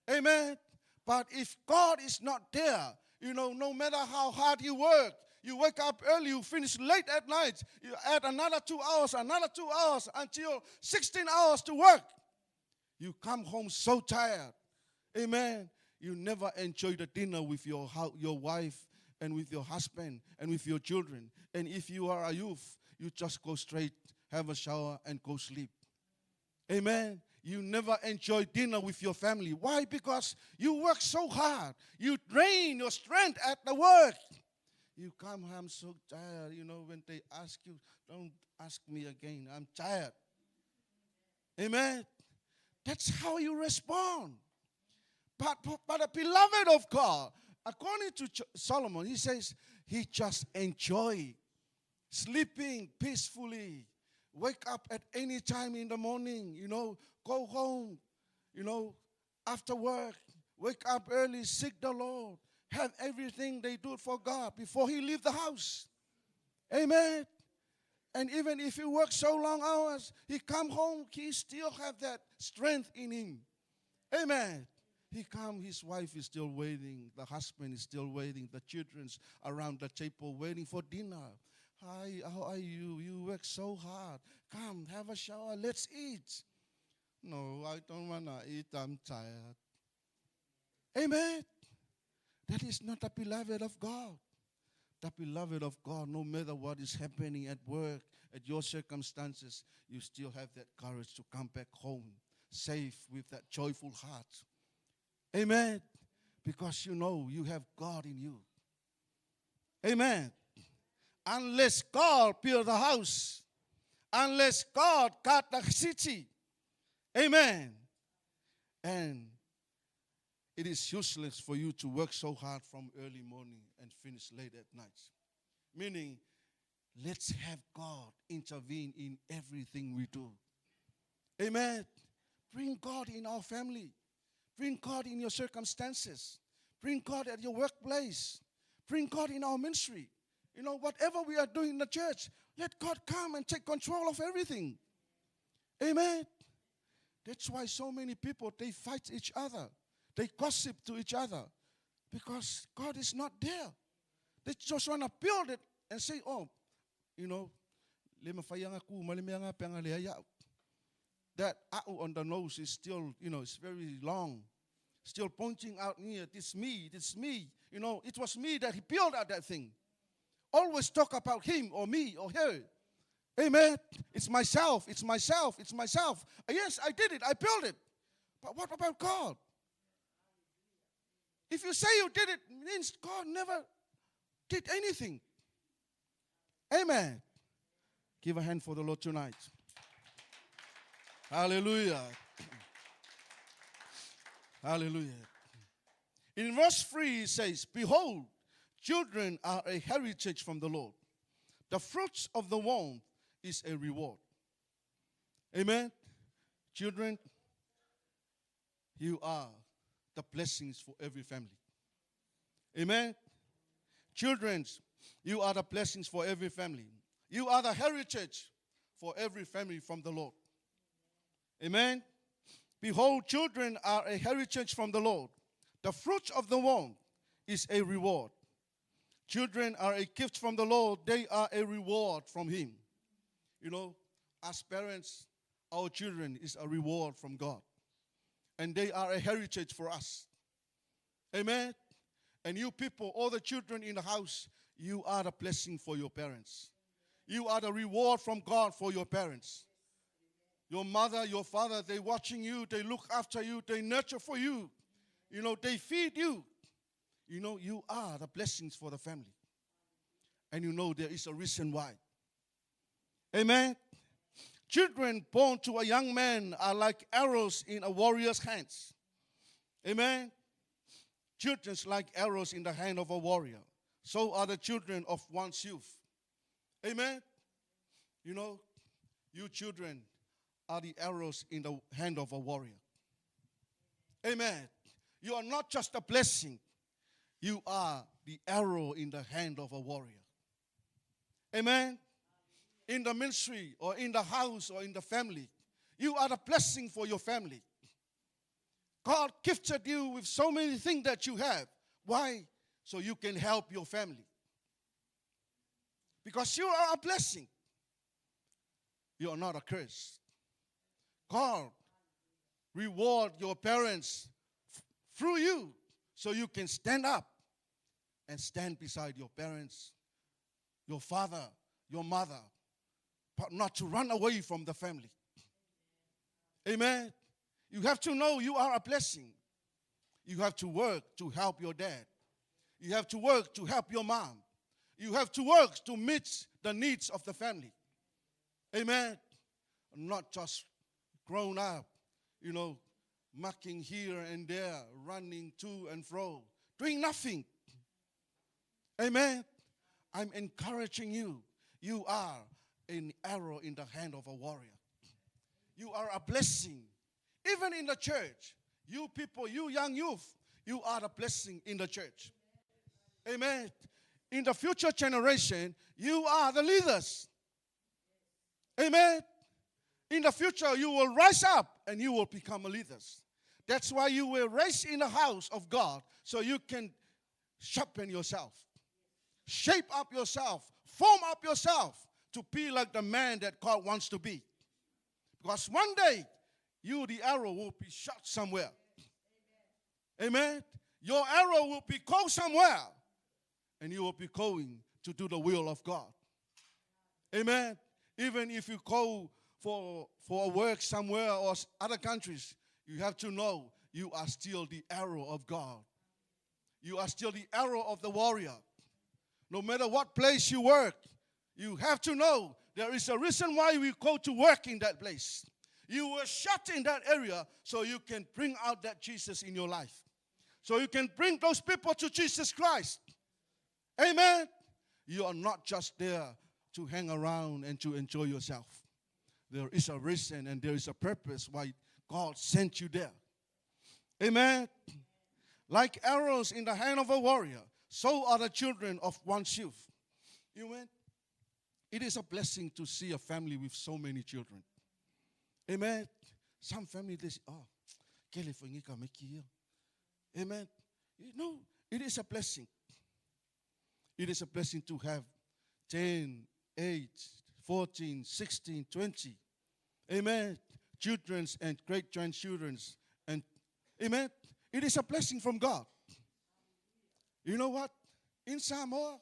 Amen. But if God is not there, you know, no matter how hard you work, you wake up early, you finish late at night, you add another 2 hours until 16 hours to work. You come home so tired. Amen. You never enjoy the dinner with your wife and with your husband and with your children. And if you are a youth, you just go straight, have a shower, and go sleep. Amen. You never enjoy dinner with your family. Why? Because you work so hard. You drain your strength at the work. You come home so tired. You know, when they ask you, don't ask me again. I'm tired. Amen. That's how you respond. But the beloved of God, according to Solomon, he says he just enjoy sleeping peacefully, wake up at any time in the morning, you know, go home, you know, after work, wake up early, seek the Lord, have everything they do for God before he leave the house. Amen. And even if he works so long hours, he come home, he still have that strength in him. Amen. He come, his wife is still waiting, the husband is still waiting, the children's around the table waiting for dinner. Hi, how are you? You work so hard. Come, have a shower, let's eat. No, I don't want to eat, I'm tired. Amen. That is not the beloved of God. The beloved of God, no matter what is happening at work, at your circumstances, you still have that courage to come back home, safe with that joyful heart. Amen. Because you know you have God in you. Amen. Unless God build the house, unless God cut the city. Amen. And it is useless for you to work so hard from early morning and finish late at night. Meaning, let's have God intervene in everything we do. Amen. Bring God in our family. Bring God in your circumstances. Bring God at your workplace. Bring God in our ministry. You know, whatever we are doing in the church, let God come and take control of everything. Amen. That's why so many people, they fight each other. They gossip to each other because God is not there. They just want to build it and say, oh, you know, that on the nose is still, you know, it's very long. still pointing out here, this me. You know, it was me that he built out that thing. Always talk about him or me or her. Amen. It's myself. Yes, I did it. I built it. But what about God? If you say you did it, it means God never did anything. Amen. Give a hand for the Lord tonight. Hallelujah. Hallelujah. In verse 3 it says, behold, children are a heritage from the Lord. The fruits of the womb is a reward. Amen. Children, you are the blessings for every family. Amen. Children, you are the blessings for every family. You are the heritage for every family from the Lord. Amen. Behold, children are a heritage from the Lord. The fruit of the womb is a reward. Children are a gift from the Lord. They are a reward from Him. You know, as parents, our children is a reward from God. And they are a heritage for us. Amen. And you people, all the children in the house, you are the blessing for your parents. You are the reward from God for your parents. Your mother, your father, they watching you, they look after you, they nurture for you. You know, they feed you. You know, you are the blessings for the family. And you know there is a reason why. Amen. Children born to a young man are like arrows in a warrior's hands. Amen. Children like arrows in the hand of a warrior. So are the children of one's youth. Amen. You know, you children are the arrows in the hand of a warrior. Amen. You are not just a blessing. You are the arrow in the hand of a warrior. Amen. In the ministry or in the house or in the family, you are the blessing for your family. God gifted you with so many things that you have. Why? So you can help your family. Because you are a blessing. You are not a curse. God reward your parents through you so you can stand up and stand beside your parents, your father, your mother, but not to run away from the family. Amen. You have to know you are a blessing. You have to work to help your dad. You have to work to help your mom. You have to work to meet the needs of the family. Amen. Not just grown up, you know, mucking here and there, running to and fro, doing nothing. Amen. I'm encouraging you. You are an arrow in the hand of a warrior. You are a blessing. Even in the church, you people, you young youth, you are a blessing in the church. Amen. In the future generation, you are the leaders. Amen. In the future, you will rise up and you will become leaders. That's why you were raised in the house of God, so you can sharpen yourself, shape up yourself, form up yourself to be like the man that God wants to be. Because one day, you, the arrow, will be shot somewhere. Amen. Your arrow will be caught somewhere, and you will be going to do the will of God. Amen. Even if you go for a work somewhere or other countries, you have to know you are still the arrow of God. You are still the arrow of the warrior. No matter what place you work, you have to know there is a reason why we go to work in that place. You were shut in that area so you can bring out that Jesus in your life. So you can bring those people to Jesus Christ. Amen. You are not just there to hang around and to enjoy yourself. There is a reason and there is a purpose why God sent you there. Amen. Like arrows in the hand of a warrior, so are the children of one's youth. Amen. It is a blessing to see a family with so many children. Amen. Some families, they say, amen. You know, it is a blessing. It is a blessing to have 10, 8, 14, 16, 20. Amen. Children and great-grandchildren. And amen. It is a blessing from God. You know what? In Samoa,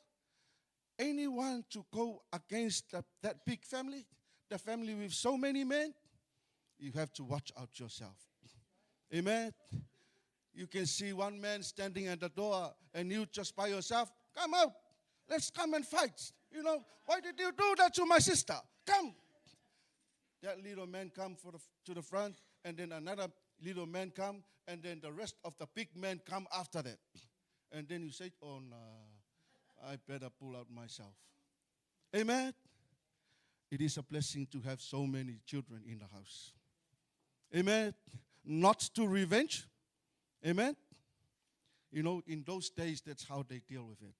anyone to go against that big family, the family with so many men, you have to watch out yourself. Amen. You can see one man standing at the door and you just by yourself, come out. Let's come and fight. You know, why did you do that to my sister? Come. That little man come to the front, and then another little man come, and then the rest of the big men come after that. And then you say, oh no, I better pull out myself. Amen. It is a blessing to have so many children in the house. Amen. Not to revenge. Amen. You know, in those days, that's how they deal with it.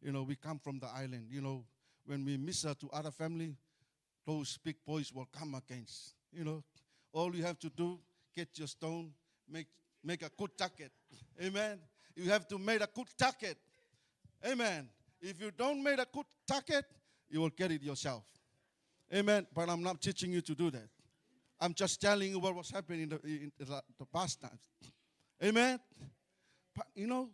You know, we come from the island. You know, when we minister to other family, those big boys will come against. You know, all you have to do, get your stone, make a good target. Amen. You have to make a good target. Amen. If you don't make a good target, you will get it yourself. Amen. But I'm not teaching you to do that. I'm just telling you what was happening in the past times. Amen. But you know,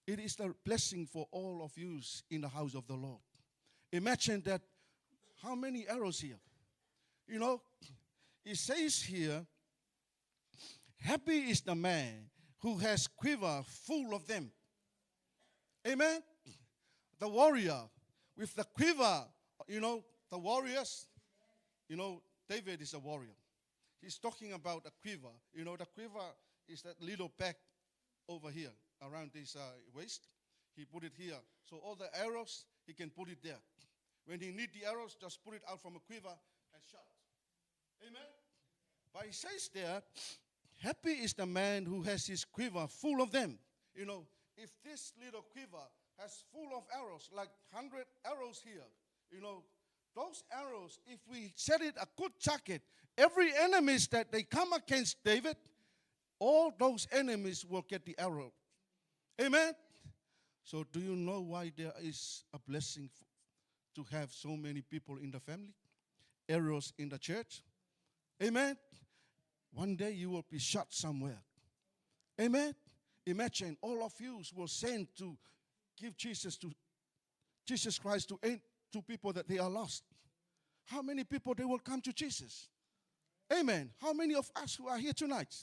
it is a blessing for all of you in the house of the Lord. Imagine that, how many arrows here? You know, it says here, happy is the man who has quiver full of them. Amen. The warrior with the quiver, you know, the warriors, you know, David is a warrior. He's talking about a quiver. You know, the quiver is that little bag over here around his waist. He put it here. So all the arrows, he can put it there. When he need the arrows, just put it out from a quiver and shot. Amen? But he says there, happy is the man who has his quiver full of them. You know, if this little quiver has full of arrows, like 100 arrows here, you know, those arrows, if we set it a good target, every enemies that they come against David, all those enemies will get the arrow. Amen? So do you know why there is a blessing to have so many people in the family? Arrows in the church? Amen? One day you will be shot somewhere. Amen? Imagine all of you will send to give Jesus Christ to people that they are lost. How many people they will come to Jesus? Amen. How many of us who are here tonight?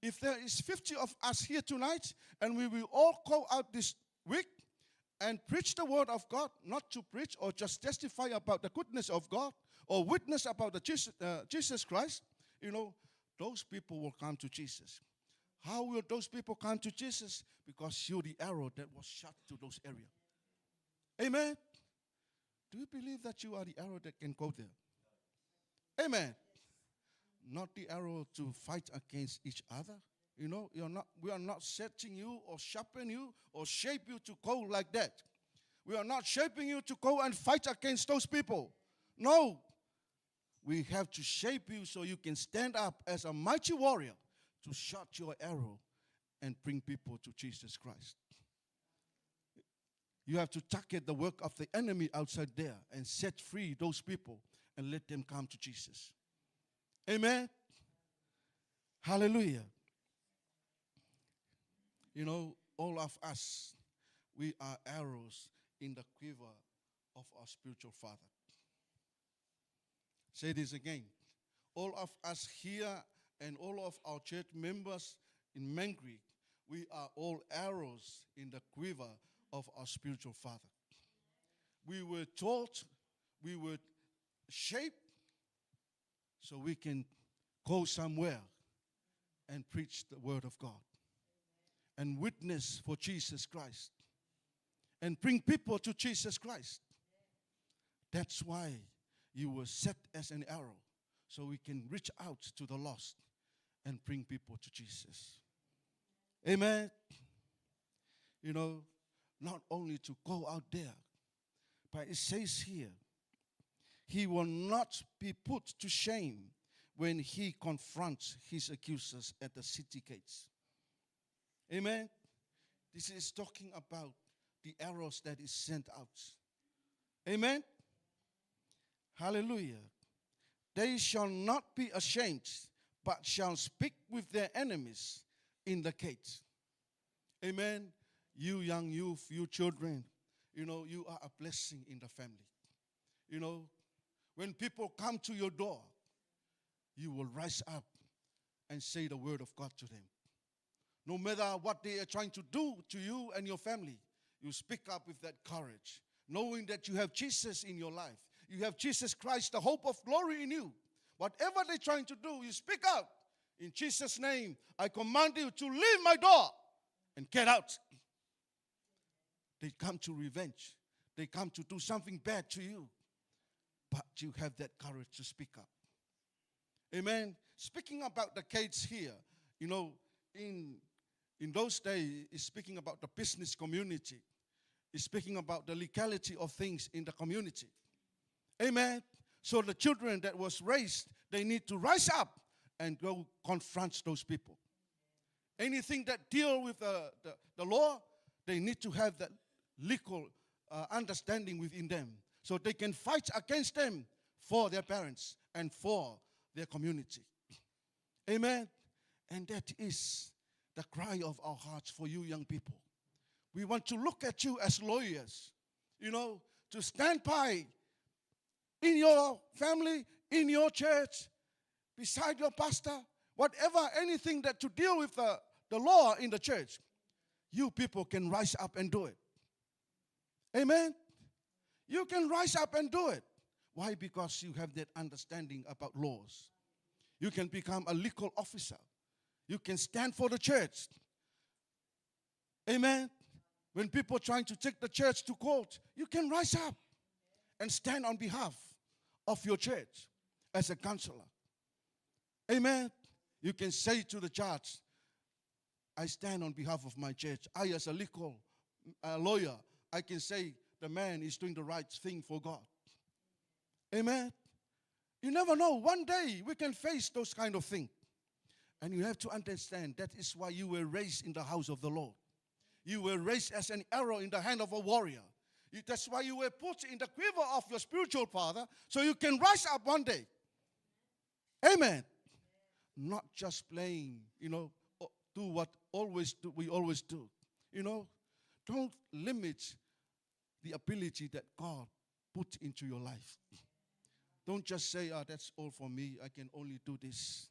If there is 50 of us here tonight, and we will all go out this week and preach the word of God, not to preach or just testify about the goodness of God or witness about the Jesus Christ, you know, those people will come to Jesus. How will those people come to Jesus? Because you're the arrow that was shot to those areas. Amen. Do you believe that you are the arrow that can go there? Amen. Not the arrow to fight against each other. You know, we are not setting you or sharpen you or shape you to go like that. We are not shaping you to go and fight against those people. No. We have to shape you so you can stand up as a mighty warrior to shot your arrow and bring people to Jesus Christ. You have to target the work of the enemy outside there and set free those people and let them come to Jesus. Amen. Hallelujah. You know, all of us, we are arrows in the quiver of our spiritual Father. Say this again. All of us here and all of our church members in Mangri, we are all arrows in the quiver of our spiritual Father. We were taught, we were shaped so we can go somewhere and preach the word of God and witness for Jesus Christ and bring people to Jesus Christ. That's why you were set as an arrow, so we can reach out to the lost and bring people to Jesus. Amen. You know, not only to go out there, but it says here, he will not be put to shame when he confronts his accusers at the city gates. Amen. This is talking about the arrows that is sent out. Amen. Hallelujah. They shall not be ashamed, but shall speak with their enemies in the gates. Amen. You young youth, you children, you are a blessing in the family. When people come to your door, you will rise up and say the word of God to them. No matter what they are trying to do to you and your family, you speak up with that courage, knowing that you have Jesus in your life. You have Jesus Christ, the hope of glory in you. Whatever they're trying to do, you speak out. In Jesus' name, I command you to leave my door and get out. They come to revenge. They come to do something bad to you. But you have that courage to speak up. Amen. Speaking about the gates here, in those days, it's speaking about the business community. It's speaking about the legality of things in the community. Amen. So the children that was raised, they need to rise up and go confront those people. Anything that deal with the law, they need to have that legal understanding within them, so they can fight against them for their parents and for their community. Amen. And that is the cry of our hearts for you young people. We want to look at you as lawyers, to stand by in your family, in your church, beside your pastor, whatever, anything that to deal with the law in the church, you people can rise up and do it. Amen? You can rise up and do it. Why? Because you have that understanding about laws. You can become a legal officer. You can stand for the church. Amen? When people are trying to take the church to court, you can rise up and stand on behalf of your church as a counselor. Amen? You can say to the judge, I stand on behalf of my church. I, as a legal lawyer, I can say the man is doing the right thing for God. Amen? You never know. One day we can face those kind of things. And you have to understand that is why you were raised in the house of the Lord. You were raised as an arrow in the hand of a warrior. That's why you were put in the quiver of your spiritual father, so you can rise up one day. Amen. Not just playing, do what we always do. Don't limit the ability that God put into your life. Don't just say, that's all for me. I can only do this.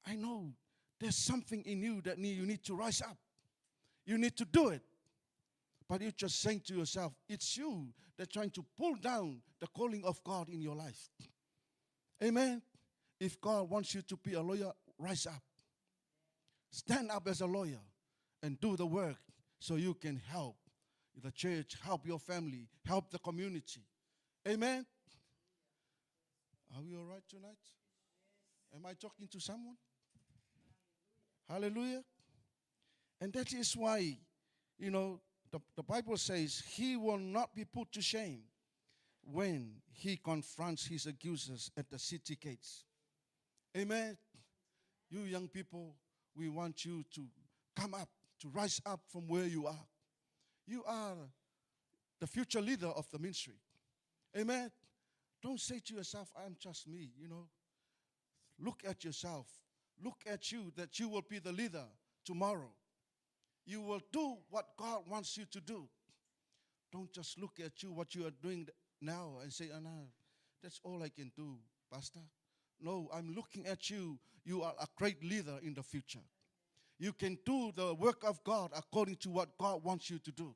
I know there's something in you that you need to rise up. You need to do it. But you're just saying to yourself, it's you that's trying to pull down the calling of God in your life. Amen. If God wants you to be a lawyer, rise up. Stand up as a lawyer and do the work so you can help the church, help your family, help the community. Amen. Are we all right tonight? Am I talking to someone? Hallelujah. And that is why, the Bible says he will not be put to shame when he confronts his accusers at the city gates. Amen. You young people, we want you to come up, to rise up from where you are. You are the future leader of the ministry. Amen. Don't say to yourself, I'm just me, Look at yourself. Look at you, that you will be the leader tomorrow. You will do what God wants you to do. Don't just look at you, what you are doing now, and say, no, that's all I can do, Pastor. No, I'm looking at you. You are a great leader in the future. You can do the work of God according to what God wants you to do.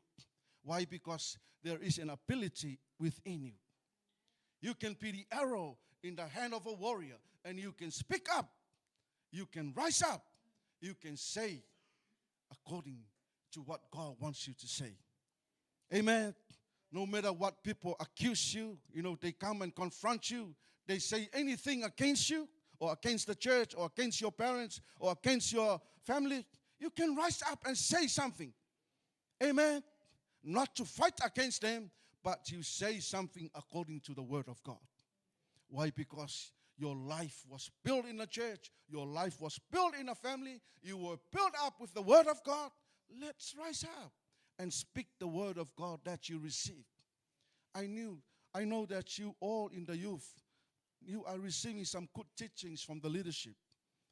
Why? Because there is an ability within you. You can be the arrow in the hand of a warrior, and you can speak up. You can rise up. You can say according to what God wants you to say. Amen. No matter what people accuse you, they come and confront you. They say anything against you or against the church or against your parents or against your family. You can rise up and say something. Amen. Not to fight against them, but you say something according to the word of God. Why? Because your life was built in a church. Your life was built in a family. You were built up with the word of God. Let's rise up and speak the word of God that you received. I know that you all in the youth, you are receiving some good teachings from the leadership.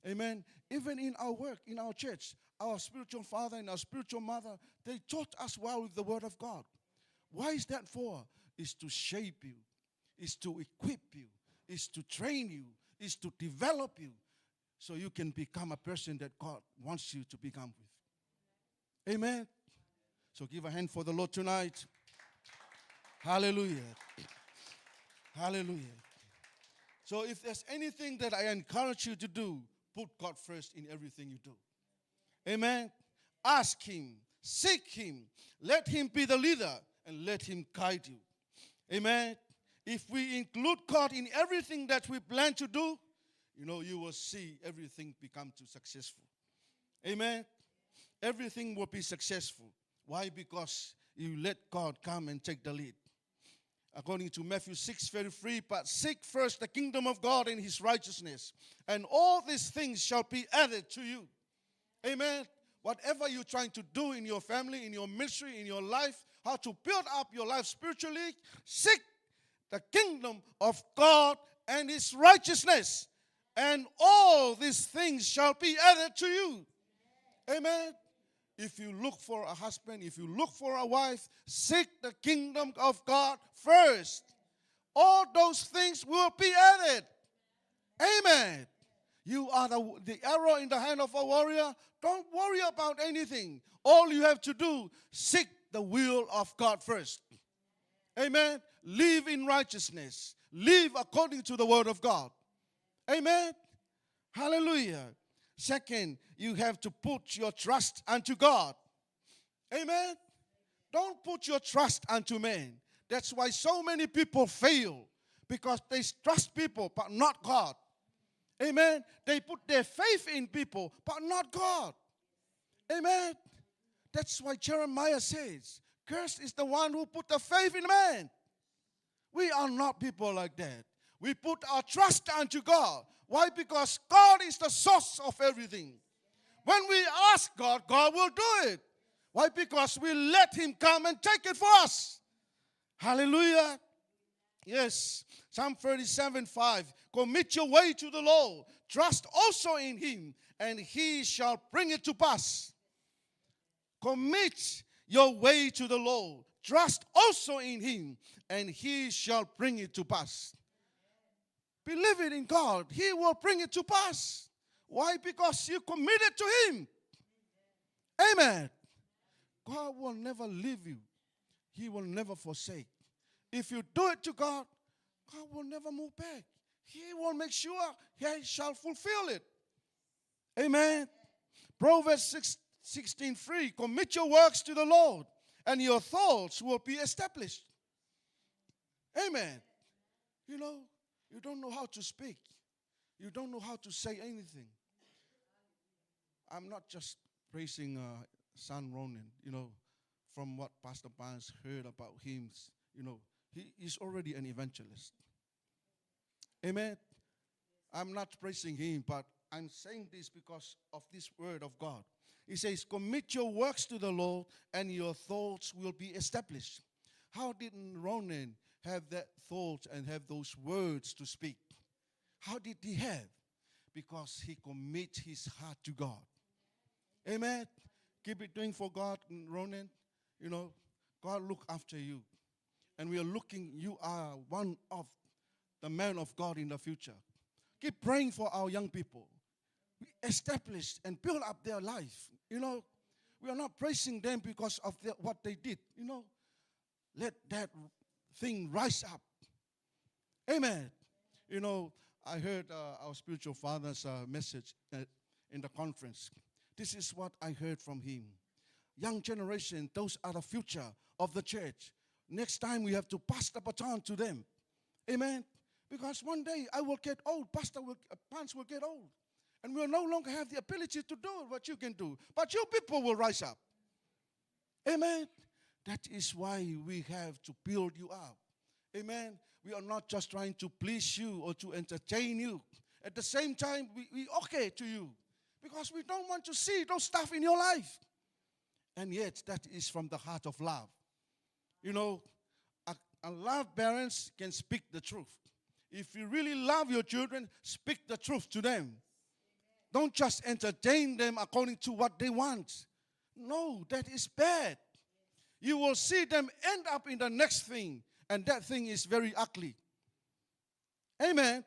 Amen. Even in our work, in our church, our spiritual father and our spiritual mother, they taught us well with the word of God. Why is that for? It's to shape you, it's to equip you, it's to train you, it's to develop you, so you can become a person that God wants you to become with. Amen. So give a hand for the Lord tonight. Hallelujah. Hallelujah. So if there's anything that I encourage you to do, put God first in everything you do. Amen. Ask Him, seek Him, let Him be the leader, and let Him guide you. Amen. If we include God in everything that we plan to do, you will see everything become too successful. Amen. Everything will be successful. Why? Because you let God come and take the lead. According to Matthew 6:33, but seek first the kingdom of God and His righteousness, and all these things shall be added to you. Amen. Whatever you're trying to do in your family, in your ministry, in your life, how to build up your life spiritually, seek the kingdom of God and His righteousness, and all these things shall be added to you. Amen. If you look for a husband, if you look for a wife, seek the kingdom of God first. All those things will be added. Amen. You are the arrow in the hand of a warrior. Don't worry about anything. All you have to do, seek the will of God first. Amen. Live in righteousness. Live according to the word of God. Amen. Hallelujah. Second, you have to put your trust unto God. Amen. Don't put your trust unto man. That's why so many people fail, because they trust people but not God. Amen. They put their faith in people but not God. Amen. That's why Jeremiah says, cursed is the one who put the faith in man. We are not people like that. We put our trust unto God. Why? Because God is the source of everything. When we ask God, God will do it. Why? Because we let Him come and take it for us. Hallelujah. Yes. Psalm 37:5. Commit your way to the Lord. Trust also in Him, and He shall bring it to pass. Commit your way to the Lord. Trust also in Him, and He shall bring it to pass. Believe it in God. He will bring it to pass. Why? Because you committed to Him. Amen. God will never leave you. He will never forsake. If you do it to God, God will never move back. He will make sure He shall fulfill it. Amen. Proverbs 16:3. Commit your works to the Lord, and your thoughts will be established. Amen. You don't know how to speak. You don't know how to say anything. I'm not just praising son Ronan, from what Pastor Barnes heard about him. He is already an evangelist. Amen. I'm not praising him, but I'm saying this because of this word of God. He says, commit your works to the Lord, and your thoughts will be established. How did Ronan have that thought and have those words to speak? How did he have? Because he commit his heart to God. Amen. Keep it doing for God, Ronan. God look after you. And we are looking, you are one of the men of God in the future. Keep praying for our young people. We establish and build up their life. We are not praising them because of what they did. Let that thing rise up. Amen. I heard our spiritual father's message in the conference. This is what I heard from him. Young generation, those are the future of the church. Next time we have to pass the baton to them. Amen. Because one day I will get old. Pants will get old. And we'll no longer have the ability to do what you can do. But you people will rise up. Amen. That is why we have to build you up. Amen. We are not just trying to please you or to entertain you. At the same time, we okay to you. Because we don't want to see those stuff in your life. And yet, that is from the heart of love. A loved parents can speak the truth. If you really love your children, speak the truth to them. Don't just entertain them according to what they want. No, that is bad. You will see them end up in the next thing, and that thing is very ugly. Amen.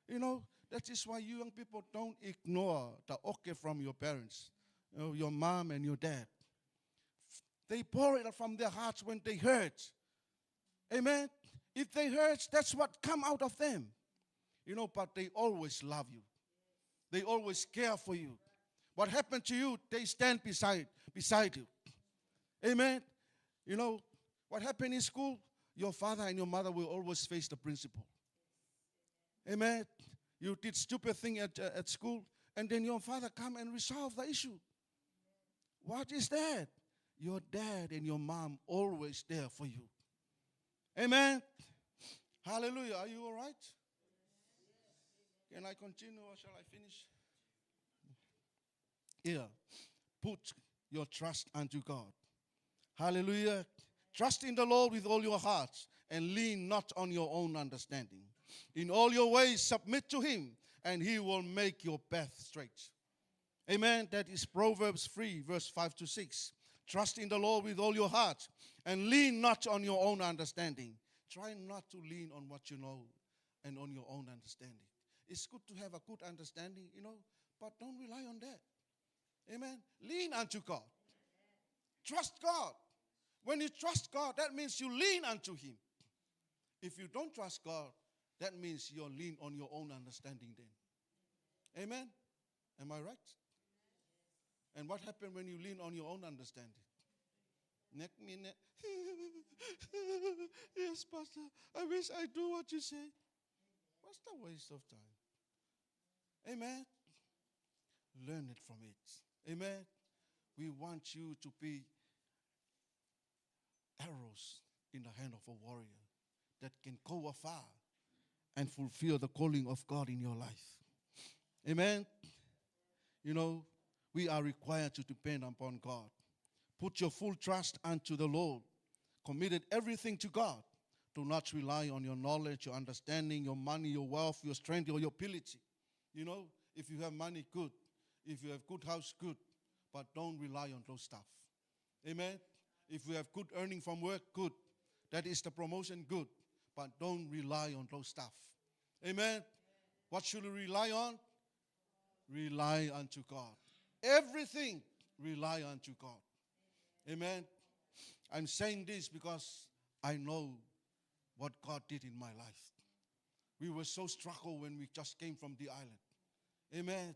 You know, that is why you young people don't ignore the okay from your parents, your mom and your dad. They pour it from their hearts when they hurt. Amen. If they hurt, that's what come out of them. But they always love you. They always care for you. What happened to you, they stand beside you. Amen. What happened in school, your father and your mother will always face the principal. Amen. You did stupid thing at school, and then your father come and resolve the issue. What is that? Your dad and your mom always there for you. Amen. Hallelujah. Are you all right? Can I continue or shall I finish? Here, put your trust unto God. Hallelujah. Trust in the Lord with all your hearts and lean not on your own understanding. In all your ways submit to Him, and He will make your path straight. Amen. That is Proverbs 3, verse 5 to 6. Trust in the Lord with all your heart and lean not on your own understanding. Try not to lean on what you know and on your own understanding. It's good to have a good understanding, but don't rely on that. Amen. Lean unto God. Trust God. When you trust God, that means you lean unto Him. If you don't trust God, that means you're lean on your own understanding then. Amen. Am I right? And what happened when you lean on your own understanding? Neck me, neck. Yes, Pastor, I wish I do what you say. What's the waste of time? Amen. Learn it from it. Amen. We want you to be arrows in the hand of a warrior that can go afar and fulfill the calling of God in your life. Amen. We are required to depend upon God. Put your full trust unto the Lord. Committed everything to God. Do not rely on your knowledge, your understanding, your money, your wealth, your strength, or your ability. If you have money, good. If you have good house, good. But don't rely on those stuff. Amen. If you have good earning from work, good. That is the promotion, good. But don't rely on those stuff. Amen. What should we rely on? Rely unto God. Everything rely unto God. Amen. I'm saying this because I know what God did in my life. We were so struggled when we just came from the island. Amen.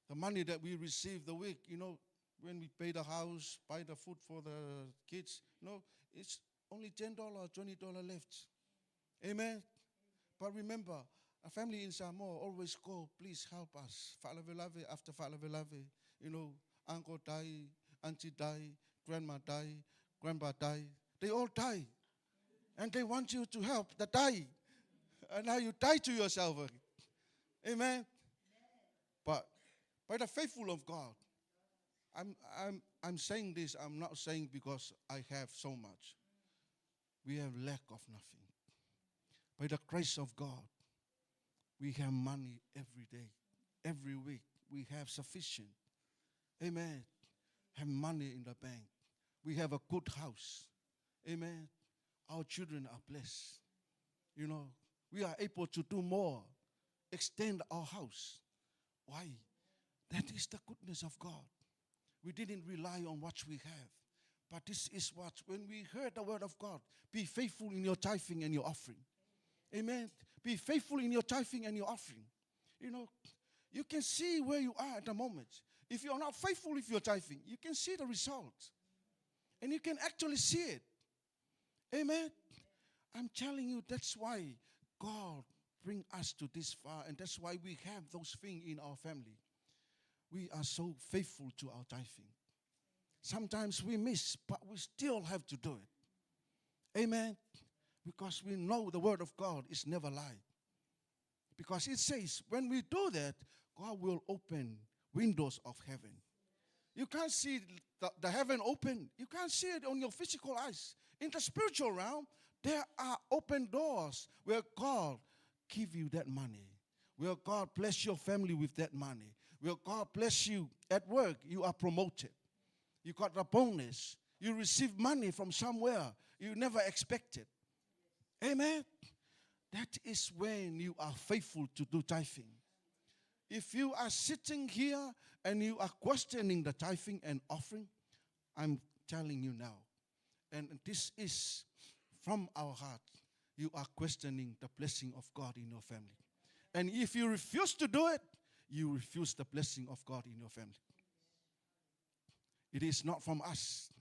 The money that we received the week, when we pay the house, buy the food for the kids, it's only $10, $20 left. Amen. But remember, a family in Samoa always go, please help us. Fa'alavelave after fa'alavelave. Uncle die, auntie die, grandma die, grandpa die. They all die. And they want you to help the die. And now you die to yourself. Amen. But by the faithful of God, I'm saying this, I'm not saying because I have so much. We have lack of nothing. By the grace of God, we have money every day, every week. We have sufficient. Amen. Have money in the bank. We have a good house. Amen. Our children are blessed. We are able to do more. Extend our house. Why? That is the goodness of God. We didn't rely on what we have. But this is what, when we heard the word of God, be faithful in your tithing and your offering. Amen. Be faithful in your tithing and your offering. You can see where you are at the moment. If you're not faithful with your tithing, you can see the result. And you can actually see it. Amen. I'm telling you, that's why God bring us to this far. And that's why we have those things in our family. We are so faithful to our tithing. Sometimes we miss, but we still have to do it. Amen. Because we know the word of God is never lie. Because it says, when we do that, God will open windows of heaven. You can't see the heaven open. You can't see it on your physical eyes. In the spiritual realm, there are open doors where God give you that money, Will God bless your family with that money? Will God bless you at work? You are promoted. You got a bonus. You receive money from somewhere you never expected. Amen. That is when you are faithful to do tithing. If you are sitting here and you are questioning the tithing and offering, I'm telling you now, and this is from our heart, you are questioning the blessing of God in your family. And if you refuse to do it, you refuse the blessing of God in your family. It is not from us.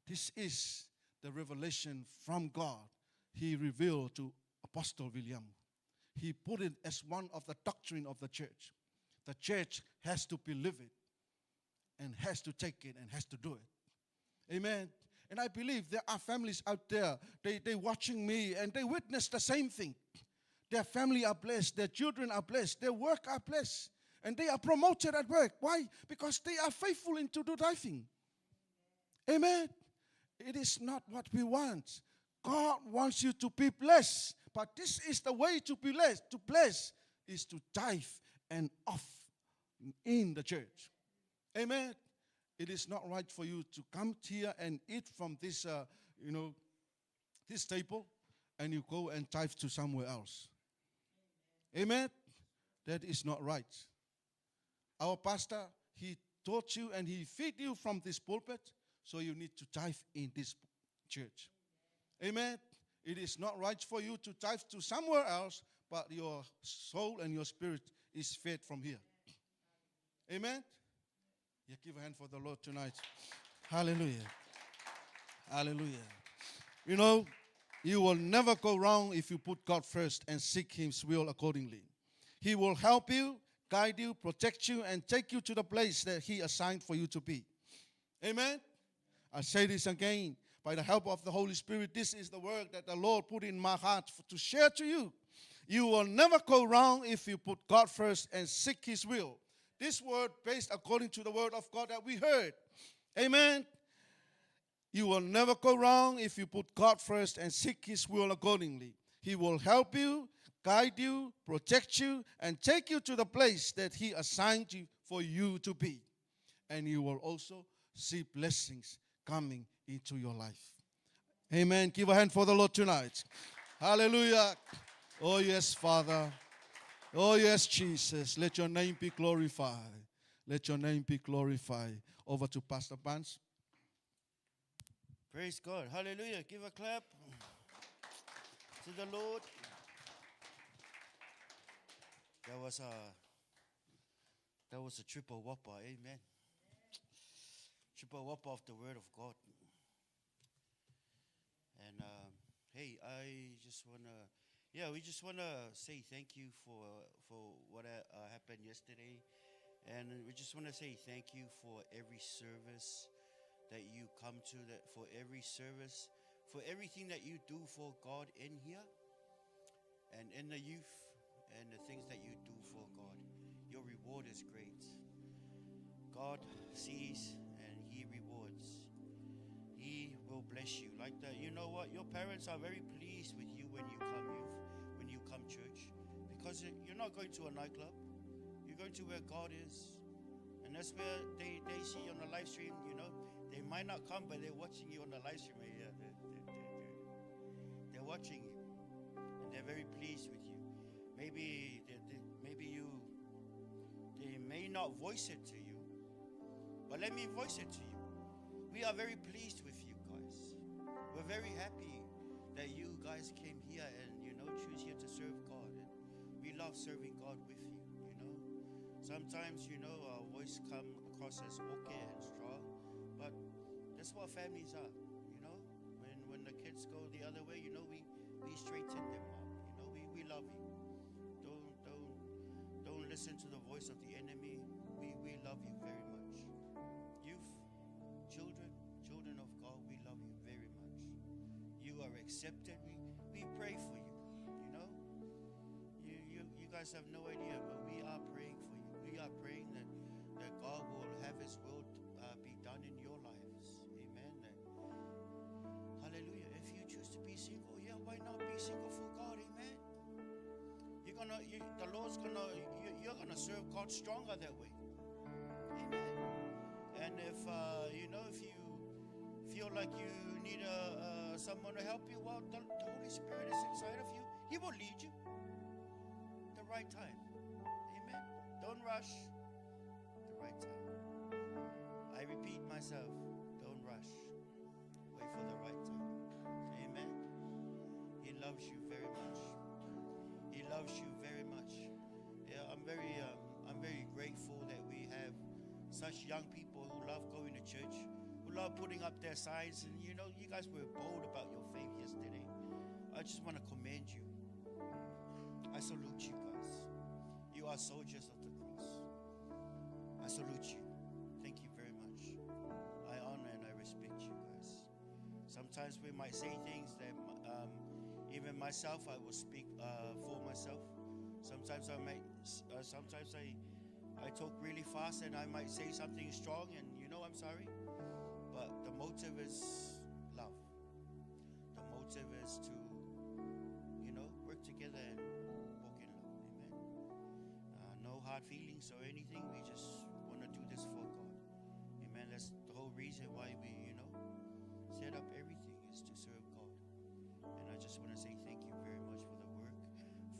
This is the revelation from God. He revealed to Apostle William. He put it as one of the doctrine of the church. The church has to believe it and has to take it and has to do it. Amen. And I believe there are families out there, they watching me and they witness the same thing. Their family are blessed, their children are blessed, their work are blessed, and they are promoted at work. Why? Because they are faithful into the tithing. Amen. It is not what we want. God wants you to be blessed, but this is the way to be blessed. To bless is to tithe and off in the church. Amen. It is not right for you to come here and eat from this, this table, and you go and tithe to somewhere else. Amen. That is not right. Our pastor, he taught you and he feed you from this pulpit, so you need to tithe in this church. Amen. It is not right for you to tithe to somewhere else, but your soul and your spirit is fed from here. Amen. Yeah, give a hand for the Lord tonight. Hallelujah. Hallelujah. You know, you will never go wrong if you put God first and seek His will accordingly. He will help you, guide you, protect you, and take you to the place that He assigned for you to be. Amen. I say this again. By the help of the Holy Spirit, this is the word that the Lord put in my heart to share to you. You will never go wrong if you put God first and seek His will. This word based according to the word of God that we heard. Amen. You will never go wrong if you put God first and seek His will accordingly. He will help you, guide you, protect you, and take you to the place that He assigned you for you to be. And you will also see blessings coming into your life. Amen. Give a hand for the Lord tonight. Hallelujah. Oh, yes, Father. Oh, yes, Jesus. Let your name be glorified. Let your name be glorified. Over to Pastor Barnes. Praise God. Hallelujah. Give a clap to the Lord. That was a triple whopper. Amen. Triple whopper of the word of God. And hey, I just wanna, we just wanna say thank you for what happened yesterday, and we just wanna say thank you for every service that you come to, that for every service, for everything that you do for God in here, and in the youth, and the things that you do for God. Your reward is great. God sees and He rewards. He will bless you like that. You know what? Your parents are very pleased with you when you come church, because you're not going to a nightclub. You're going to where God is, and that's where they see you on the live stream. You know, they might not come, but they're watching you on the live stream. Yeah, they're watching you, and they're very pleased with you. Maybe they may not voice it to you, but let me voice it to you. We are very pleased with you guys. We're very happy that you guys came here and, choose here to serve God. And we love serving God with you, Sometimes, our voice come across as okay and strong, but that's what families are, When the kids go the other way, we straighten them up, we love you. Don't listen to the voice of the enemy. We love you very much. Youth, children of God, we love you very much. You are accepted. We pray for you. You guys have no idea, but we are praying for you. We are praying that God will have His will be done in your lives. Amen. Hallelujah. If you choose to be single, why not be single for God? Amen. You're going the Lord's gonna, you're gonna serve God stronger that way. Amen. And if if you feel like you need someone to help you, well, the Holy Spirit is inside of you. He will lead you the right time. Amen. Don't rush. The right time. I repeat myself. Don't rush. Wait for the right time. Amen. He loves you very much. He loves you very much. Yeah, I'm very grateful that we have such young people who love going to church, who love putting up their signs. And you guys were bold about your faith yesterday. I just want to commend you. I salute you guys. You are soldiers of the cross. I salute you. Thank you very much. I honor and I respect you guys. Sometimes we might say things that even myself, I will speak for myself. Sometimes I talk really fast and I might say something strong, and I'm sorry. But the motive is love. The motive is to, work together and walk in love. Amen. No hard feelings or anything. We just want to do this for God. Amen. That's the whole reason why we, set up everything is to serve God. And I just want to say thank you very much for the work,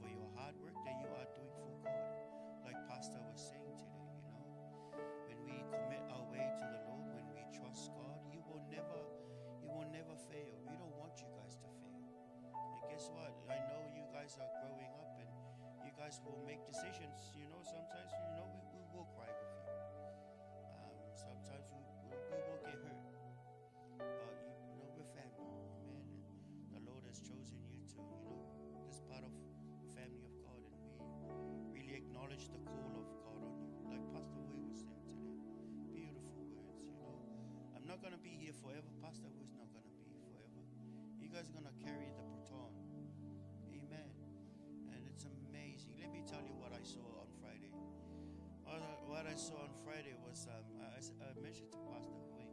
for your hard work that you are doing for God. Like Pastor was saying today, when we commit our way to the Lord, when we trust God, you will never fail. We don't want you guys to fail. And guess what? I know you guys are growing up and you guys will make decisions. Sometimes, we will cry with you. Sometimes we will get hurt. But, we're family. Amen. And the Lord has chosen you to, this part of the family of God. And we really acknowledge the call of God on you. Like Pastor Wu was saying today. Beautiful words, I'm not going to be here forever. Pastor Wu is not going to be here forever. You guys are going to carry the baton. Amen. And it's amazing. Let me tell you what I saw on Friday. What I saw on Friday was, I mentioned to Pastor Wu.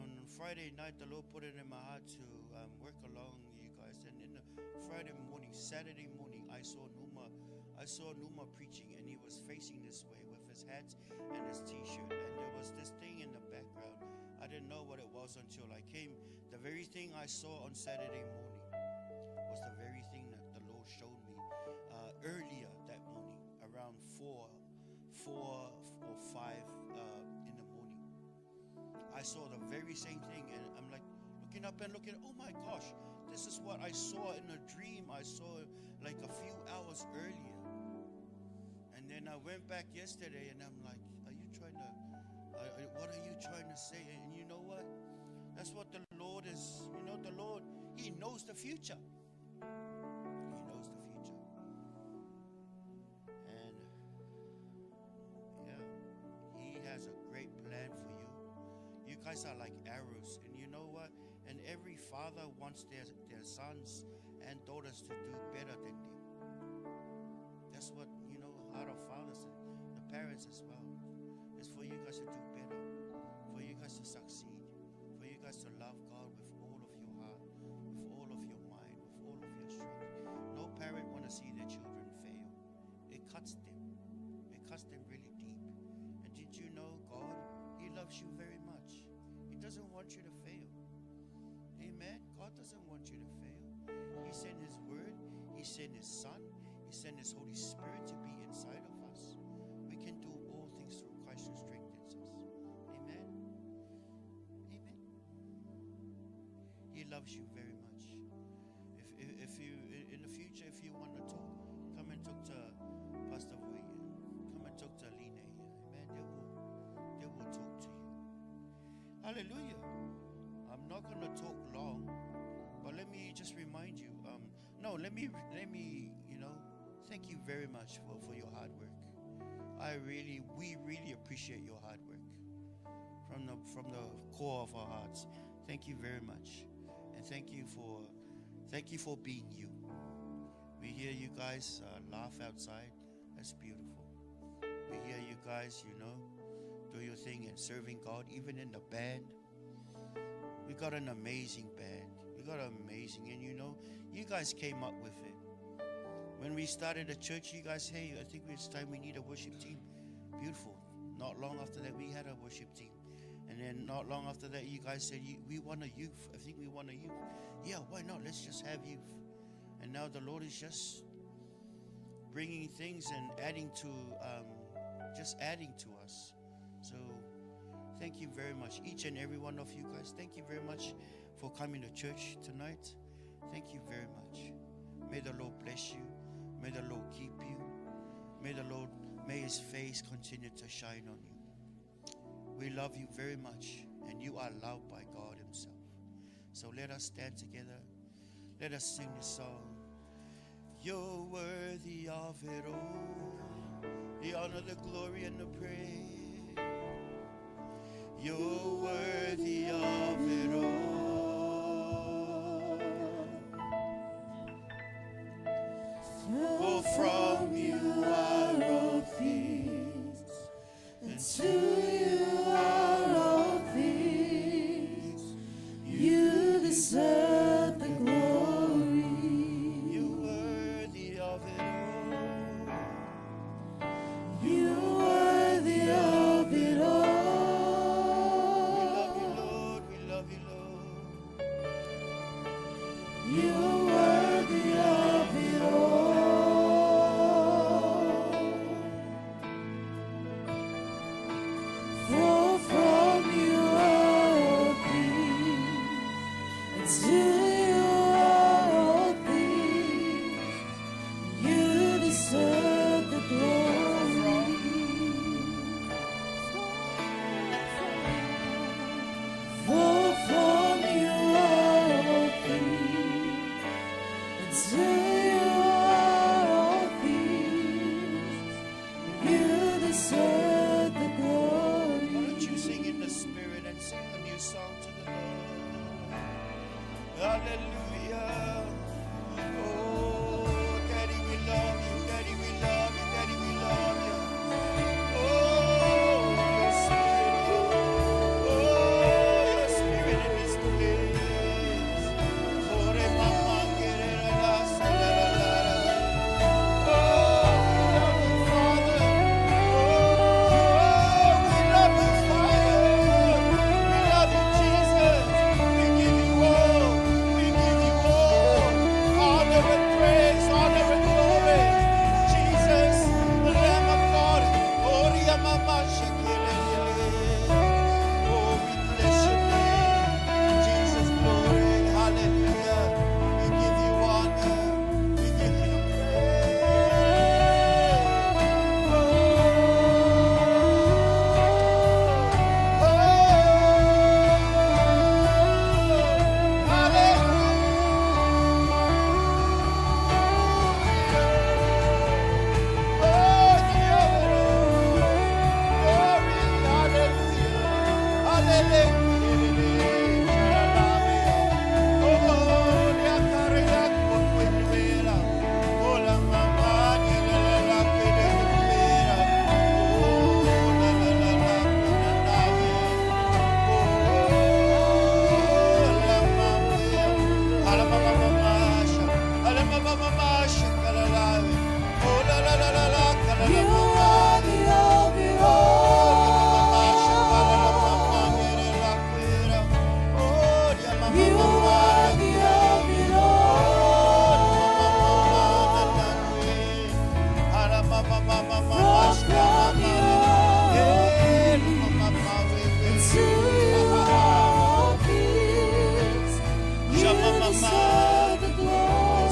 On Friday night, the Lord put it in my heart to work along you guys. And in the Saturday morning, I saw Numa preaching, and he was facing this way with his hat and his t-shirt. And there was this thing in the background. I didn't know what it was until I came. The very thing I saw on Saturday morning was the very thing that the Lord showed me earlier that morning, around 4 or 5 in the morning. I saw the very same thing, and I'm like looking up and looking, oh my gosh, this is what I saw in a dream. I saw it like a few hours earlier. And then I went back yesterday and I'm like, what are you trying to say? And you know what? That's what the Lord is, the Lord, He knows the future. He knows the future. And yeah, He has a great plan for you. You guys are like arrows, and you know what? And every father wants their sons and daughters to do better than them. That's what, heart of fathers and the parents as well. Is for you guys to do better, for you guys to succeed, for you guys to love God with all of your heart, with all of your mind, with all of your strength. No parent want to see their children fail. It cuts them. It cuts them really deep. And did you know God, He loves you very much. He doesn't want you to fail. Amen. God doesn't want you to fail. He sent His word. He sent His Son. He sent His Holy Spirit to be inside of us. We can do all things through Christ who strengthens us. Amen. Amen. He loves you very much. If you in the future, if you want to talk, come and talk to Pastor Wu. Come and talk to Aline. Amen. They will talk to you. Hallelujah. I'm not going to talk long, but let me just remind you. Let me thank you very much for your hard work. We really appreciate your hard work from the core of our hearts. Thank you very much, and thank you for being you. We hear you guys laugh outside. That's beautiful. We hear you guys, do your thing and serving God, even in the band. We got an amazing band. We got amazing, and you guys came up with it. When we started a church, you guys, hey, I think it's time we need a worship team. Beautiful. Not long after that, we had a worship team. And then not long after that, you guys said, we want a youth. I think we want a youth. Yeah, why not? Let's just have youth. And now the Lord is just bringing things and adding to us. So thank you very much, each and every one of you guys. Thank you very much for coming to church tonight. Thank you very much. May the Lord bless you. May the Lord keep you. May His face continue to shine on you. We love you very much, and you are loved by God Himself. So let us stand together. Let us sing this song. You're worthy of it all, the honor, the glory, and the praise. You're worthy of it all. For from you are all things, and to you are all things. You deserve the glory. You're worthy of it all. You're worthy of it all. We love you, Lord. We love you, Lord. You're worthy of it all. For from you are all things, and to you are all things. You deserve the glory. For from you are all things, and to you are all things. You deserve the glory. Why don't you sing in the Spirit and sing a new song to the Lord? Hallelujah. Oh, Daddy, we love you. Daddy, we love you. Daddy, we love you. Oh, your Spirit. Oh, your Spirit in this place. Oh, re mama, get it, la, sa, la, la, la, la. Oh, we love you, Father. Oh, we love you, Father. We love you, Jesus. We give you all. We give you all. Honor and praise, honor and glory. Jesus, the Lamb of God. Oh, ria mama, shekelele. Oh, we bless your name. Jesus, glory. Hallelujah. We give you honor. We give you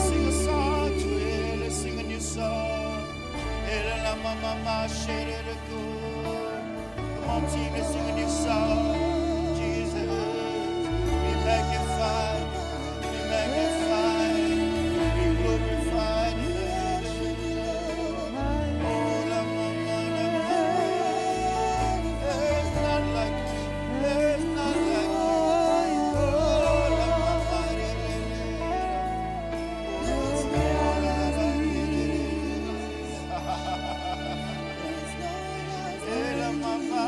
sing a song to Him. Let's sing a new song. Come on, team, let's sing a new song. Jesus, be magnified, be magnified, be glorified. Oh, la mama, there's none like you, there's none like you. Oh, la mama, la mama,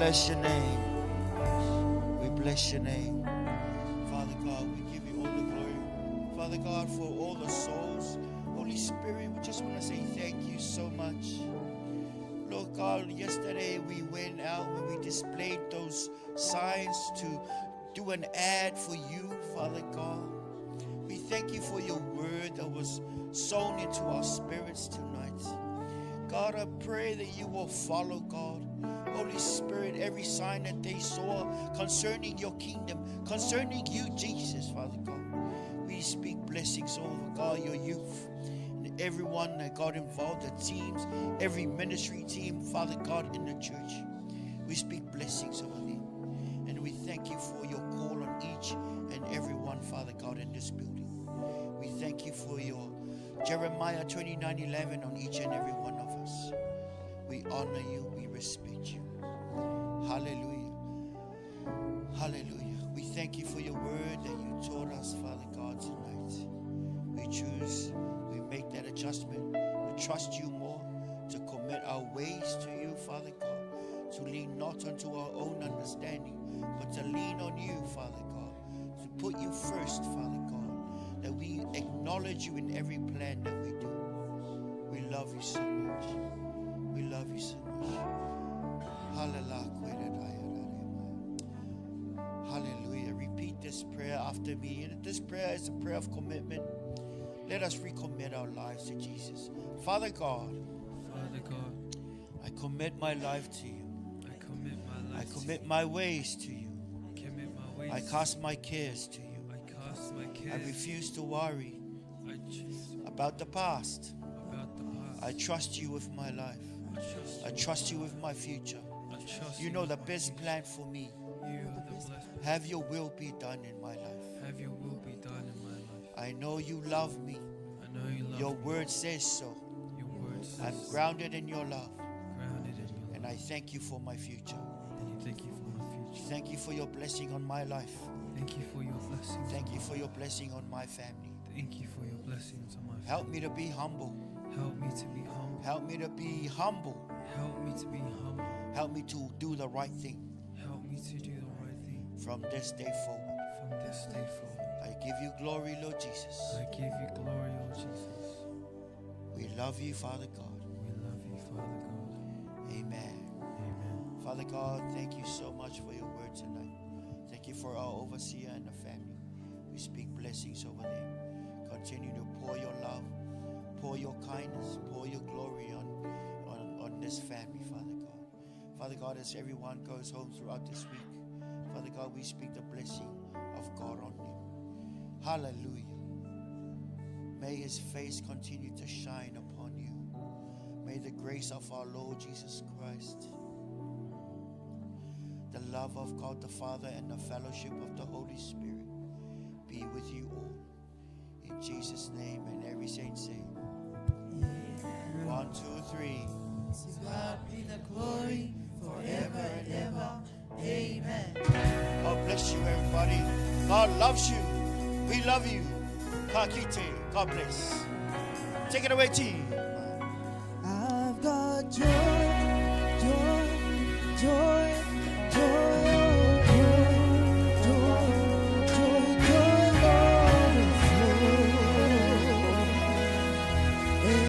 bless your name. We bless your name. Father God, we give you all the glory. Father God, for all the souls. Holy Spirit, we just want to say thank you so much. Lord God, yesterday we went out and we displayed those signs to do an ad for you, Father God. We thank you for your word that was sown into our spirits tonight. God, I pray that you will follow, God. Holy Spirit, every sign that they saw concerning your kingdom, concerning you, Jesus, Father God. We speak blessings over, God, your youth. And everyone that got involved, the teams, every ministry team, Father God, in the church. We speak blessings over them. And we thank you for your call on each and every one, Father God, in this building. We thank you for your Jeremiah 29:11 on each and every one of us. We honor you. We respect you. Hallelujah. Hallelujah. We thank you for your word that you taught us, Father God, tonight. We choose, we make that adjustment to trust you more, to commit our ways to you, Father God, to lean not unto our own understanding, but to lean on you, Father God, to put you first, Father God, that we acknowledge you in every plan that we do. We love you so much. We love you so much. Hallelujah. Repeat this prayer after me. And this prayer is a prayer of commitment. Let us recommit our lives to Jesus. Father God, I commit my life to you. I commit my ways to you. I cast my cares to you. I refuse to worry about the past. I trust you with my life. I trust you with my future. You know the best plan for me. Have your will be done in my life. I know you love me. Your word says so. I'm grounded in your love. And I thank you for my future. Thank you for your blessing on my life. Thank you for your blessings. Thank you for your blessing on my family. Thank you for your blessings on my family. Help me to be humble. Help me to be humble. Help me to be humble. Help me to be humble. Help me to do the right thing Help me to do the right thing from this day forward. from this day forward. I give you glory, Lord Jesus. I give you glory, Lord Jesus. We love you, Father God. We love you, Father God. Amen. Amen. Father God, thank you so much for your word tonight. Thank you for our overseer and the family. We speak blessings over them. Continue to pour your love, pour your kindness, pour your glory on this family, Father God. Father God, as everyone goes home throughout this week, Father God, we speak the blessing of God on them. Hallelujah. May his face continue to shine upon you. May the grace of our Lord Jesus Christ, the love of God the Father, and the fellowship of the Holy Spirit be with you all. In Jesus' name, and every saint say, 1, 2, 3. To God be the glory forever and ever. Amen. God bless you, everybody. God loves you. We love you. Kakite. God bless. Take it away, team. I've got joy.